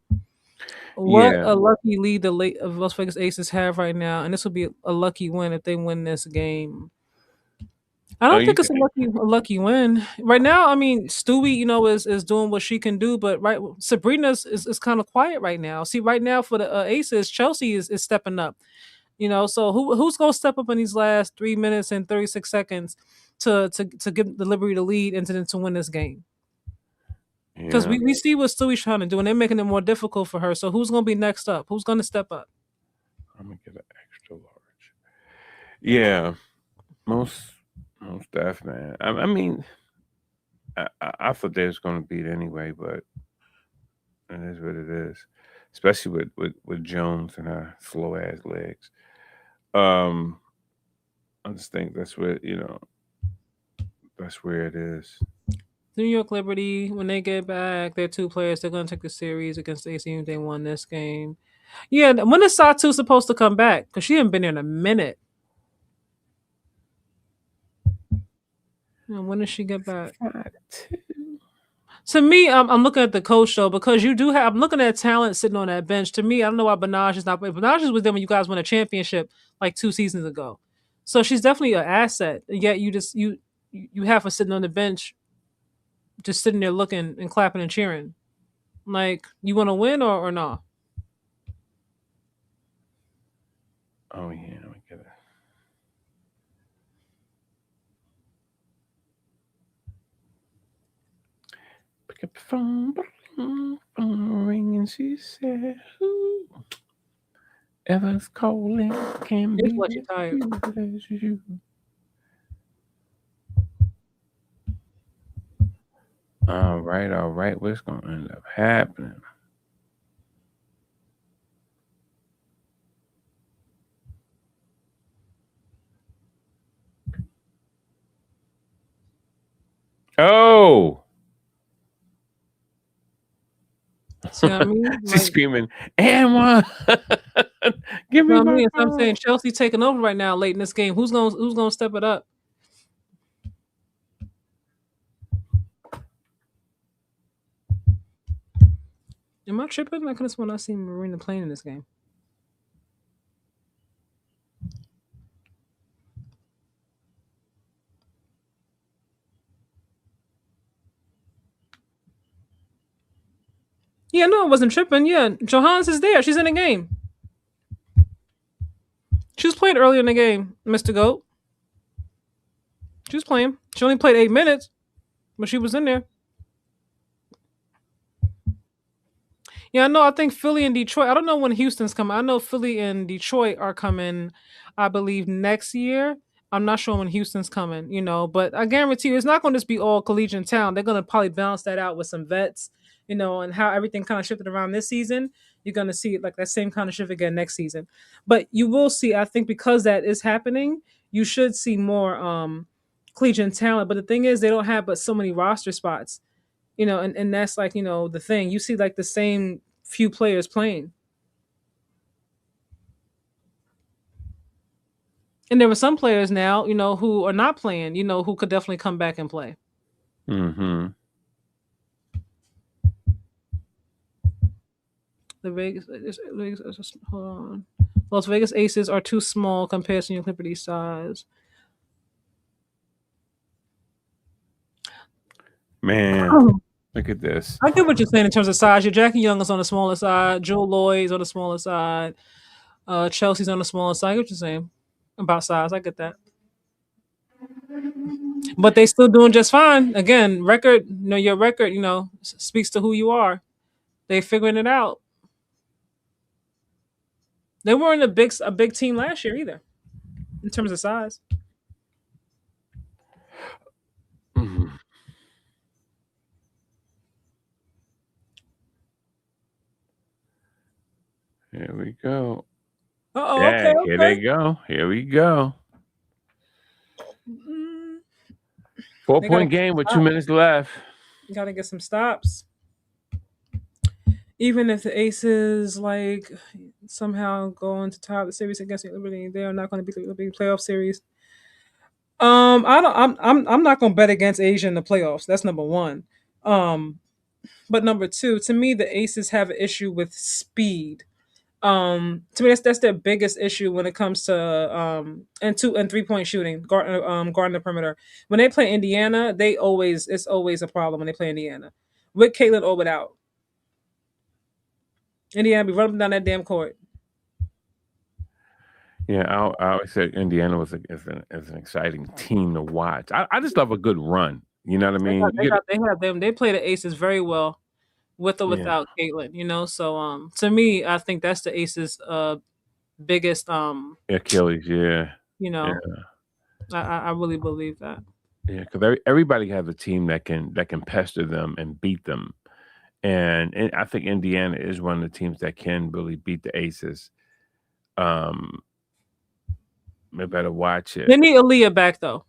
What yeah. a lucky lead the late of Las Vegas Aces have right now, and this will be a lucky win if they win this game. I Oh, don't you think it's a think? lucky win right now. I mean, Stewie, is doing what she can do, but right, Sabrina's is kind of quiet right now. See, right now for the Aces, Chelsea is stepping up. So who's gonna step up in these last 3 minutes and 36 seconds to give the Liberty the lead and to win this game? Because Yeah, we see what Stewie's trying to do, and they're making it more difficult for her. So who's gonna be next up? Who's gonna step up? I'm gonna get an extra large. Yeah, most most def, man. I mean, I thought they was gonna beat anyway, but it is what it is. Especially with Jones and her slow ass legs. Um, I just think that's where it is. New York Liberty, when they get back, their two players, they're going to take the series against AC if they won this game. Yeah, when is Satu supposed to come back? Because she hasn't been there in a minute. When does she get back? To me, I'm looking at the coach though, because you do have. I'm looking at talent sitting on that bench. To me, I don't know why Benaj is not playing. Benaj was there when you guys won a championship like 2 seasons ago, so she's definitely an asset. And yet you have her sitting on the bench, just sitting there looking and clapping and cheering. Like, you want to win or not? Oh yeah, let me get it. Pick up the phone ring, and she said, "Who ever's calling can It's be what you're tired. as you." All right, all right. What's gonna end up happening? Oh, See what I mean? she's Like, screaming, and one. Give me No, I my mean, I'm phone. saying Chelsea taking over right now late in this game. Who's gonna step it up? Am I tripping? I could have sworn I seen Marina playing in this game. Yeah, no, I wasn't tripping. Yeah, Johans is there. She's in the game. She was playing earlier in the game, Mr. Goat. She was playing. She only played 8 minutes, but she was in there. Yeah, I know. I think Philly and Detroit. I don't know when Houston's coming. I know Philly and Detroit are coming, I believe, next year. I'm not sure when Houston's coming, but I guarantee you it's not going to just be all collegiate town. They're going to probably balance that out with some vets, and how everything kind of shifted around this season. You're going to see it like that same kind of shift again next season. But you will see, I think, because that is happening, you should see more collegiate talent. But the thing is, they don't have but so many roster spots, and that's like, the thing. You see like the same few players playing. And there were some players now, who are not playing, who could definitely come back and play. Mm-hmm. The hold on. Las Vegas Aces are too small compared to New York Liberty size. Man, look at this. I get what you're saying in terms of size. Your Jackie Young is on the smaller side. Joe Lloyd's on the smaller side. Chelsea's on the smaller side. I get what you're saying about size. I get that. But they still doing just fine. Again, record, your record, speaks to who you are. They figuring it out. They weren't a big team last year either, in terms of size. Mhm. Here we go. Oh, Yeah, okay, here they okay. go. Here we go. Mm, Four they gotta point get game some with 2 stops. minutes left. Gotta get some stops. Even if the Aces like somehow go into top the series against Liberty, they are not going to beat the Liberty playoff series. I don't. I'm not going to bet against Asia in the playoffs. That's number one. But number two, to me, the Aces have an issue with speed. To me, that's their biggest issue when it comes to and 3-point shooting, guarding the perimeter. When they play Indiana, it's always a problem when they play Indiana, with Caitlin or without. Indiana be running down that damn court. Yeah, I always said Indiana is an exciting team to watch. I just love a good run. You know what I mean? They have them. They play the Aces very well with or Yeah, without Caitlin. So to me, I think that's the Aces biggest Achilles. Yeah, you yeah, know I really believe that. yeah. Because everybody has a team that can pester them and beat them, and I think Indiana is one of the teams that can really beat the Aces. Um, they better watch it. They need Aaliyah back though.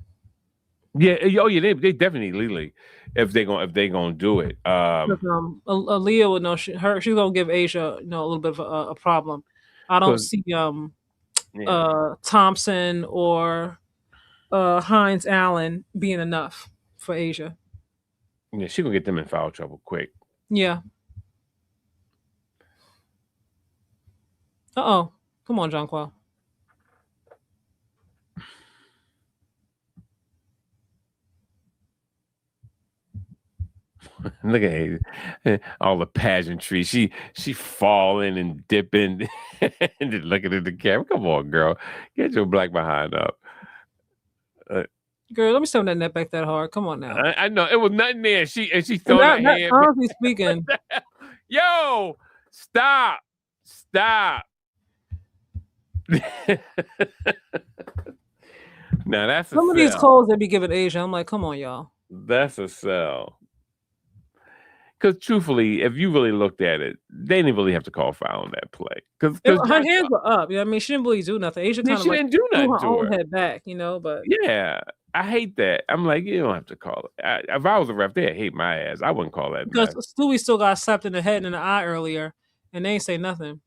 Yeah, oh yeah, they definitely legally if they gonna do it. Because, Aaliyah would know she's gonna give Asia a little bit of a problem. I don't Because see yeah, Thompson or Hines Allen being enough for Asia. yeah, she gonna get them in foul trouble quick. Yeah. Oh. Come on, Jonquil. Look at her, all the pageantry. She falling and dipping and just looking at the camera. Come on, girl, get your black behind up. Uh, Girl, let me send that net back that hard. Come on now. I know it was nothing there. She And throwing her that hand. honestly speaking, Yo, stop. Now that's a some of these sell. calls they be giving Asia, I'm like, come on, y'all. That's a sell. Because truthfully, if you really looked at it, they didn't really have to call foul on that play. Because Her hands were up. I mean, she didn't really do nothing. Asia kind of she like didn't do threw nothing her to own her. head back, but Yeah, I hate that. I'm like, you don't have to call it. If I was a ref, they'd hate my ass. I wouldn't call that because mess. Stewie still got slapped in the head and in the eye earlier, and they ain't say nothing.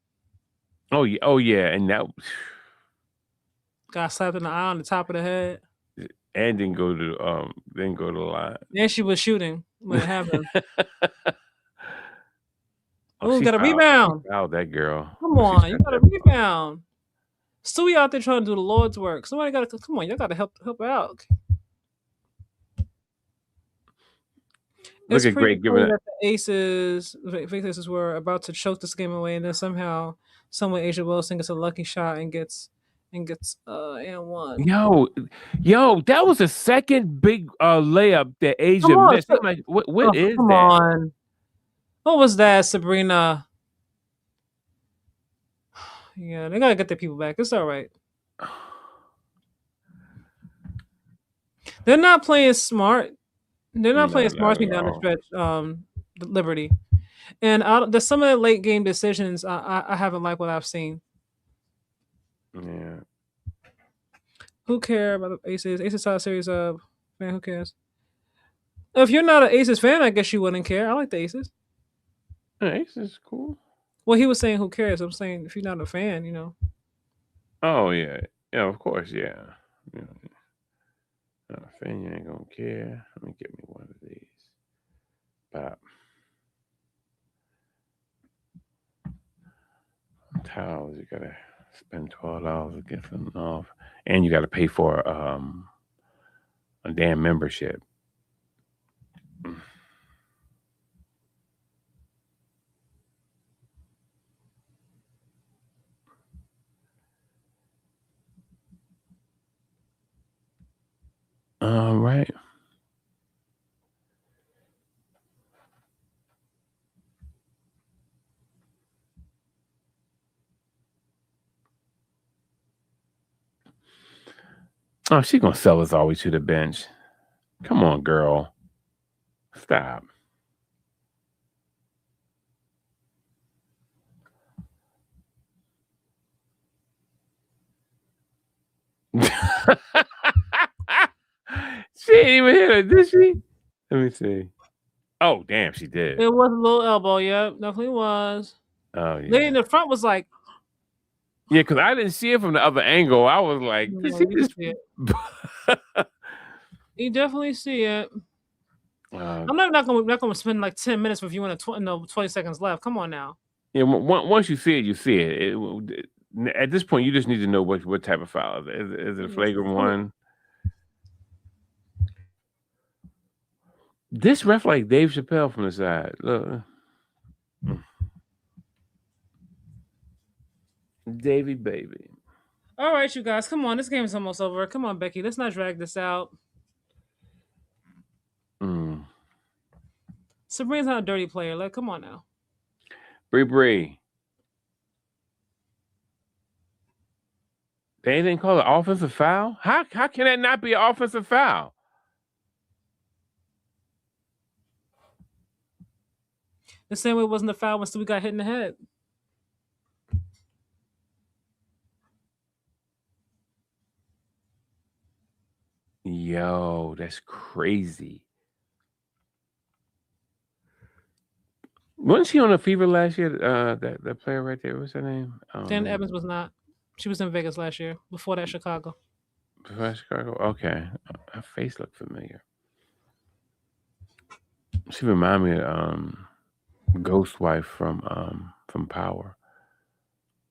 Oh yeah, oh yeah, and that Got slapped in the eye on the top of the head. and didn't go to the line. And she was shooting when it happened. Oh, Oh, she got a fouled. She rebound. fouled that girl. Come She on, you shot got a that. rebound. Stewie out there trying to do the Lord's work. Somebody got to come on. Y'all got to help out. Look It's at pretty Great giving funny it. that the Aces were about to choke this game away, and then somehow, someone Asia Wilson gets a lucky shot and gets and one. Yo, that was the second big layup that Come Asia on, missed. I'm like, what oh, is come that? on. What was that, Sabrina? Yeah, they gotta get their people back. It's all right. They're not playing smart. They're not No, playing not smart at down the all. stretch. The Liberty and there's some of the late game decisions I haven't liked what I've seen. Yeah. Who care about the Aces? Aces side series man, who cares? If you're not an Aces fan, I guess you wouldn't care. I like the Aces. Ace is cool. Well, he was saying who cares. I'm saying if you're not a fan, Oh yeah, yeah, of course, yeah. You know, not a fan, you ain't gonna care. Let me get me one of these. Pop. Towels, you gotta spend $12 to get them off, and you gotta pay for a damn membership. All right. Oh, she's gonna sell us always to the bench. Come on, girl. Stop. She ain't even hit it, did she? Let me see. Oh, damn, she did. it was a little elbow. Yep, definitely was. Oh Lady in yeah. the front was like, Yeah, because I didn't see it from the other angle. I was like, did no, she you can just see it. You definitely see it. uh, I'm not gonna spend like 10 minutes reviewing 20 seconds left. Come on now. yeah, once you see it, you see it. At this point, you just need to know what type of foul. Is it a flagrant one? This ref like Dave Chappelle from the side. Look. Davy baby. All right, you guys, come on. This game is almost over. Come on, Becky. Let's not drag this out. Mm. Sabrina's not a dirty player. Like, come on now. Bree. They didn't call it offensive foul? How can that not be an offensive foul? The same way it wasn't a foul when Stewie got hit in the head. Yo, that's crazy. Wasn't she on a fever last year? That player right there, what's her name? Dan Evans was not. She was in Vegas last year. Before that, Chicago. Chicago. Okay, her face looked familiar. She reminded me of Ghost Wife from Power,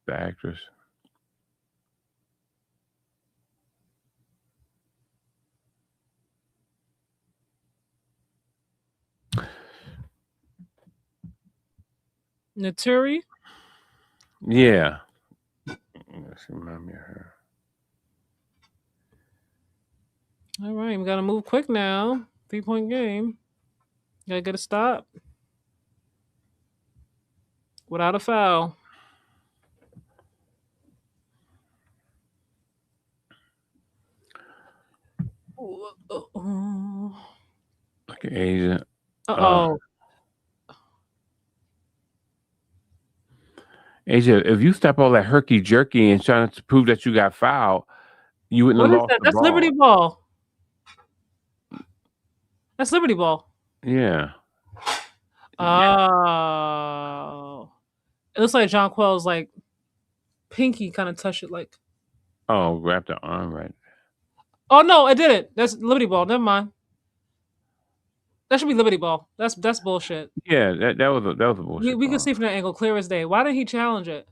the actress. Naturi. Yeah, she reminded me of her. All right, we gotta move quick now. 3-point game. Gotta get a stop without a foul. Look at Asia. Oh. Asia, if you step all that herky jerky and trying to prove that you got fouled, you wouldn't What have is lost that? the That's ball. Liberty Ball. That's Liberty Ball. Yeah. Oh. It looks like John Quell's like pinky kind of touched it. Like, Oh, wrap the arm right. oh no, it didn't. That's Liberty Ball. Never mind. That should be Liberty Ball. That's bullshit. Yeah, that was a bullshit We can call. see from that angle clear as day. Why didn't he challenge it?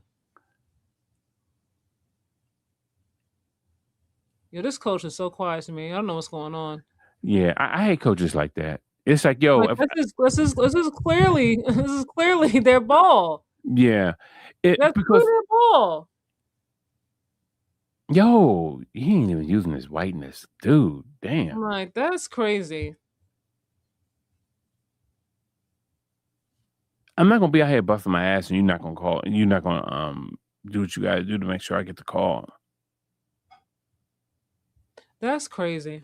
Yo, this coach is so quiet to me. I don't know what's going on. Yeah, I hate coaches like that. It's like, yo, Like this is clearly this is clearly their ball. yeah, That's clearly because their ball. yo, he ain't even using his whiteness, dude. Damn. I'm like, that's crazy. I'm not gonna be out here busting my ass, and you're not gonna call, and you're not gonna do what you gotta do to make sure I get the call. That's crazy.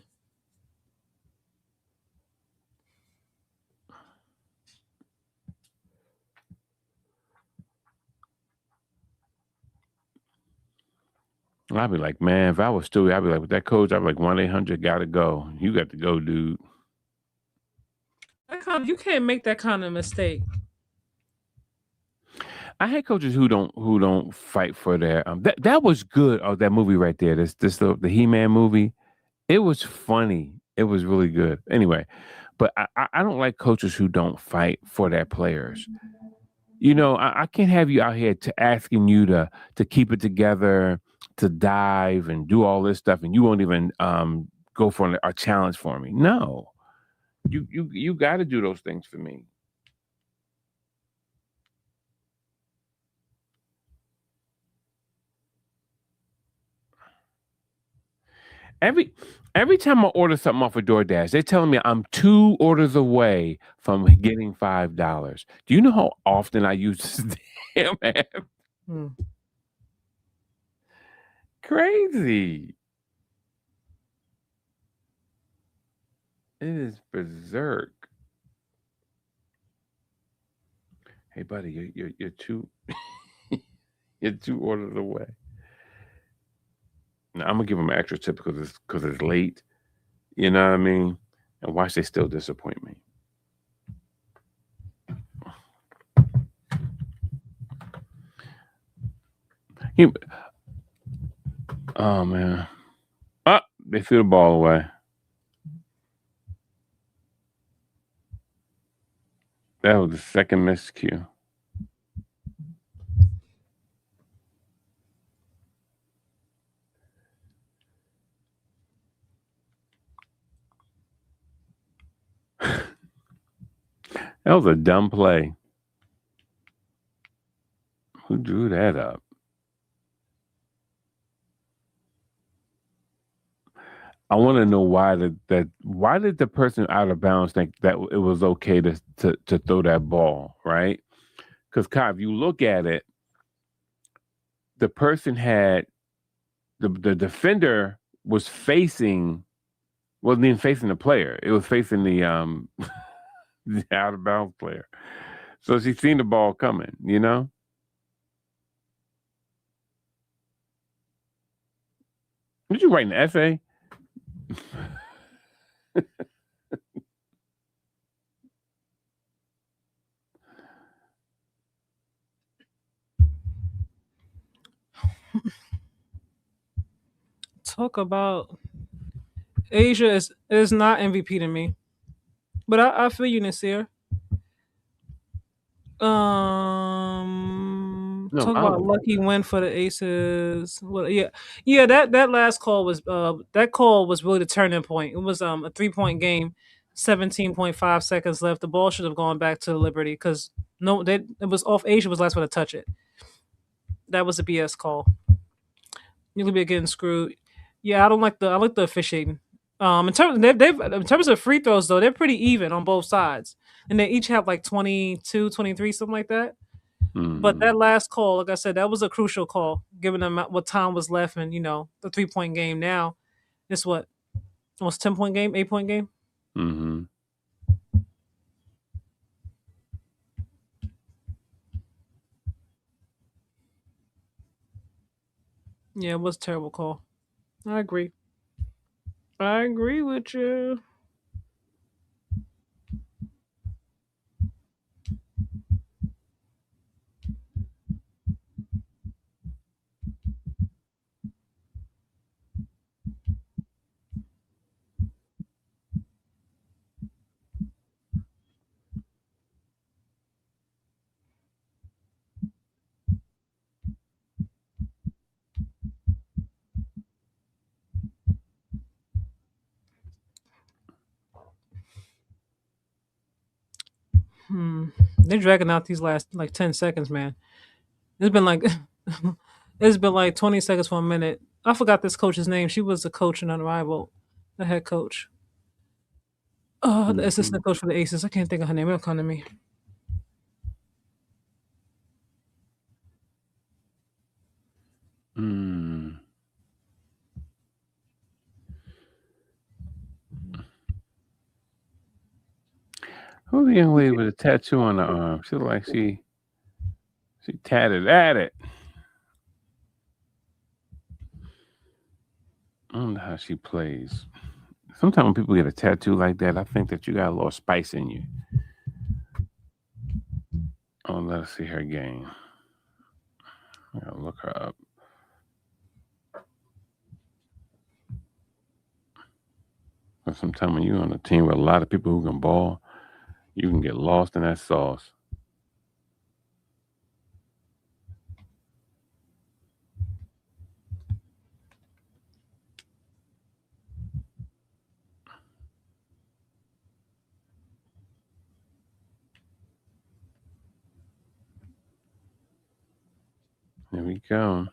I'd be like, man, if I was Stewie, I'd be like, with that coach, I'd be like, 1-800, gotta go. You got to go, dude. You can't make that kind of mistake. I hate coaches who don't fight for their that was good. Oh, that movie right there. This the He-Man movie. It was funny. It was really good. Anyway, but I don't like coaches who don't fight for their players. You know, I can't have you out here to asking you to keep it together, to dive and do all this stuff, and you won't even go for a challenge for me. No, you got to do those things for me. Every time I order something off of DoorDash, they're telling me I'm 2 orders away from getting $5. Do you know how often I use this damn app? Hmm. Crazy. It is berserk. Hey, buddy, you're 2 you're 2 orders away. Now, I'm gonna give them an extra tip because it's late. You know what I mean? And watch they still disappoint me. You, oh man. Ah, they threw the ball away. That was the second miscue. That was a dumb play. Who drew that up? I want to know why why did the person out of bounds think that it was okay to throw that ball, right? Because Kai, if you look at it, the person had the defender was wasn't even facing the player. It was facing the the out of bounds player. So she seen the ball coming, you know? Did you write an essay? Talk about Asia is not MVP to me. But I feel you, Nasir. No, Talk I about was lucky win for the Aces. Well, yeah. That last call was really the turning point. It was a 3-point game, 17.5 seconds left. The ball should have gone back to Liberty because it was off. Asia was the last one to touch it. That was a BS call. You could be getting screwed. Yeah, I like the officiating. In terms of free throws though, they're pretty even on both sides, and they each have like 22, 23, something like that. But mm-hmm, that last call, like I said, that was a crucial call, given them what time was left, and the 3-point game. Now it's what almost 10-point game, 8-point game. mm-hmm. Yeah, it was a terrible call. I agree. I agree with you. Hmm. They're dragging out these last like 10 seconds, man. It's been like it's been like 20 seconds for a minute. I forgot this coach's name. She was the coach in Unrivaled, the head coach. The Mhm. assistant coach for the Aces. I can't think of her name. It'll come to me. Mm. Who's the young lady with a tattoo on her arm? She look like she tatted at it. I don't know how she plays. Sometimes when people get a tattoo like that, I think that you got a little spice in you. Oh, let's see her game. I gotta look her up. But sometimes when you're on a team with a lot of people who can ball, you can get lost in that sauce. There we go.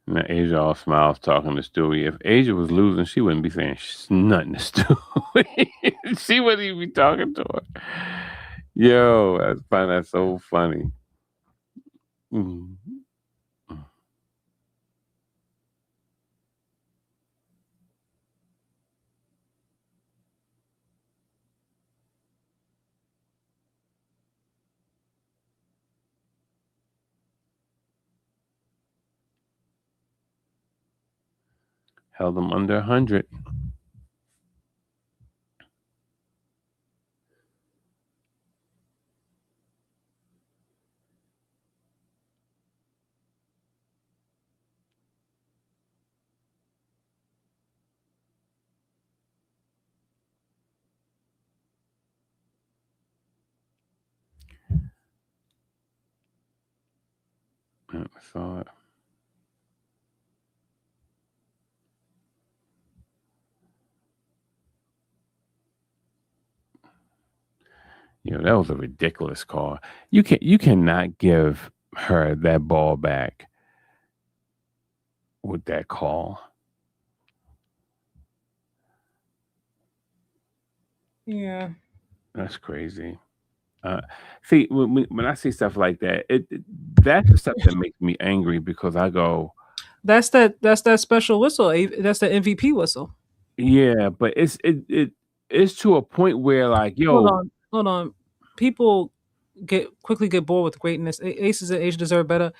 Now Asia all smiles talking to Stewie. If Asia was losing, she wouldn't be saying nothing to Stewie. She wouldn't even be talking to her. Yo, I find that so funny. Mhm. Held them under 100. I saw it. That was a ridiculous call. You cannot give her that ball back with that call. Yeah. That's crazy. Uh, see, when I see stuff like that, that's the stuff that makes me angry because I go, That's that special whistle. That's the MVP whistle. yeah, but it's to a point where like, Hold yo, on. Hold on. People quickly get bored with greatness. Aces and Asia deserve better.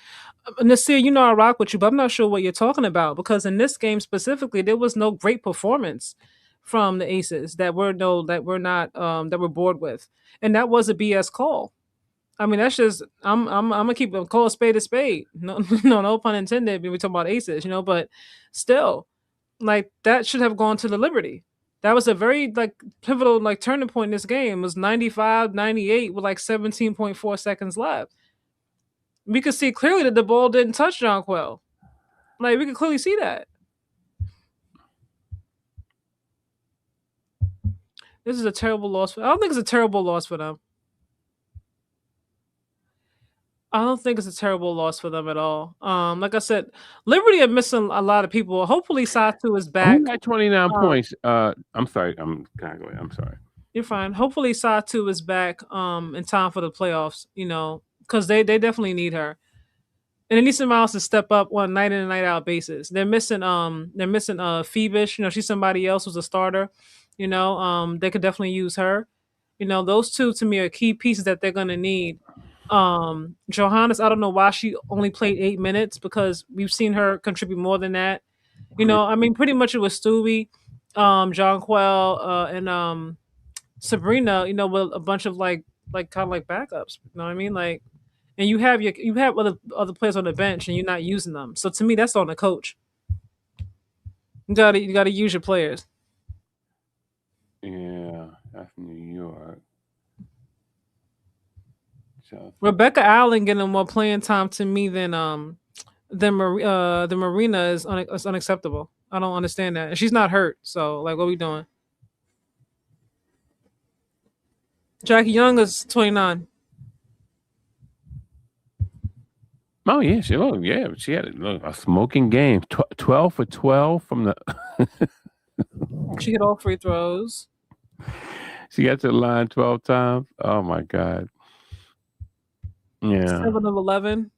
Nasir, I rock with you, but I'm not sure what you're talking about because in this game specifically, there was no great performance from the Aces that we're bored with, and that was a BS call. I mean, that's just I'm gonna keep a call a spade a spade. No, no pun intended. When we talk about Aces, but still, like that should have gone to the Liberty. That was a very like pivotal like turning point in this game. It was 95-98 with like 17.4 seconds left. We could see clearly that the ball didn't touch Jonquel. Like we could clearly see that. This is a terrible loss. I don't think it's a terrible loss for them. I don't think it's a terrible loss for them at all. Like I said, Liberty are missing a lot of people. Hopefully, Satu is who back. got 29 Uh, points? I'm sorry. Can I go ahead? I'm sorry. you're fine. Hopefully, Satu is back. In time for the playoffs. Because they definitely need her. And they need someone else to step up on a night in and night out basis. They're missing Phoebus. She's somebody else who's a starter. They could definitely use her. Those two to me are key pieces that they're gonna need. Johannes, I don't know why she only played 8 minutes because we've seen her contribute more than that. I mean, pretty much it was Stewie, Jonquel, and Sabrina. With a bunch of like kind of like backups. You know what I mean? Like and you have other players on the bench, and you're not using them. So to me, that's on the coach. You gotta use your players. Yeah, that's New York. Chelsea. Rebecca Allen getting more playing time to me than Marina is unacceptable. I don't understand that, and she's not hurt. So like, what are we doing? Jackie Young is 29. Oh yeah, she had a smoking game. 12 for 12 from the. She hit all free throws. She got to the line 12 times. Oh my god. Yeah. 7 of 11.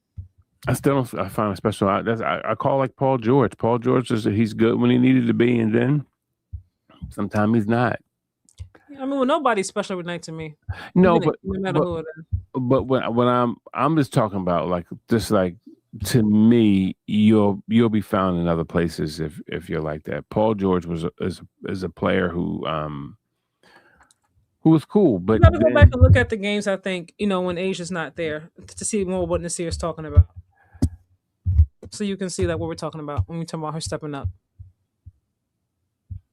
I still don't. I find it special. I call like Paul George. Paul George he's good when he needed to be, and then sometimes he's not. I mean, well, nobody's special every night to me. No, but No matter but who it is. but when I'm just talking about like just like to me, you'll be found in other places if you're like that. Paul George is a player who was cool, You but got to go back then and look at the games. I think when Asia's not there to see more what Nasir's talking about, so you can see like what we're talking about when we talk about her stepping up.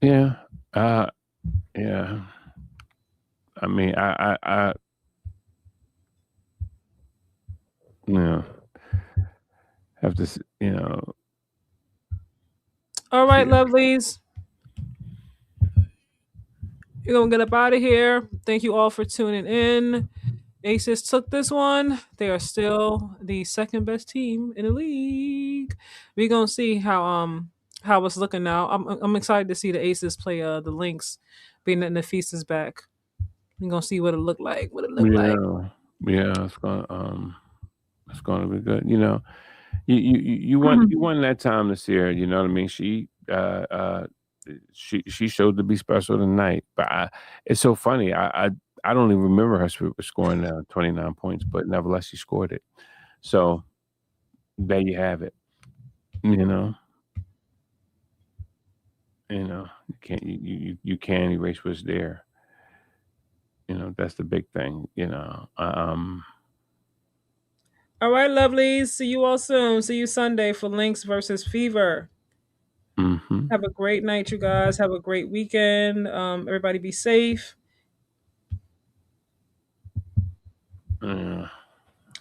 yeah, uh, yeah. I mean, you know have to All see right, lovelies. You're gonna get up out of here. Thank you all for tuning in. ACES took this one. They are still the second best team in the league. We're gonna see how it's looking now. I'm excited to see the Aces play the Lynx, being that Nafis is back. We're gonna see what it look like. What it look like. yeah, yeah. It's gonna be good. You won that time this year. You know what I mean? She showed to be special tonight. But it's so funny. I don't even remember her scoring 29 points, but nevertheless she scored it. So there you have it. You know, you can't erase what's there. That's the big thing. All right, lovelies. See you all soon. See you Sunday for Lynx versus Fever. Hmm. Have a great night, you guys. Have a great weekend. Everybody be safe. Yeah.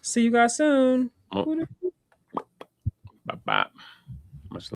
See you guys soon. Well, bye bye.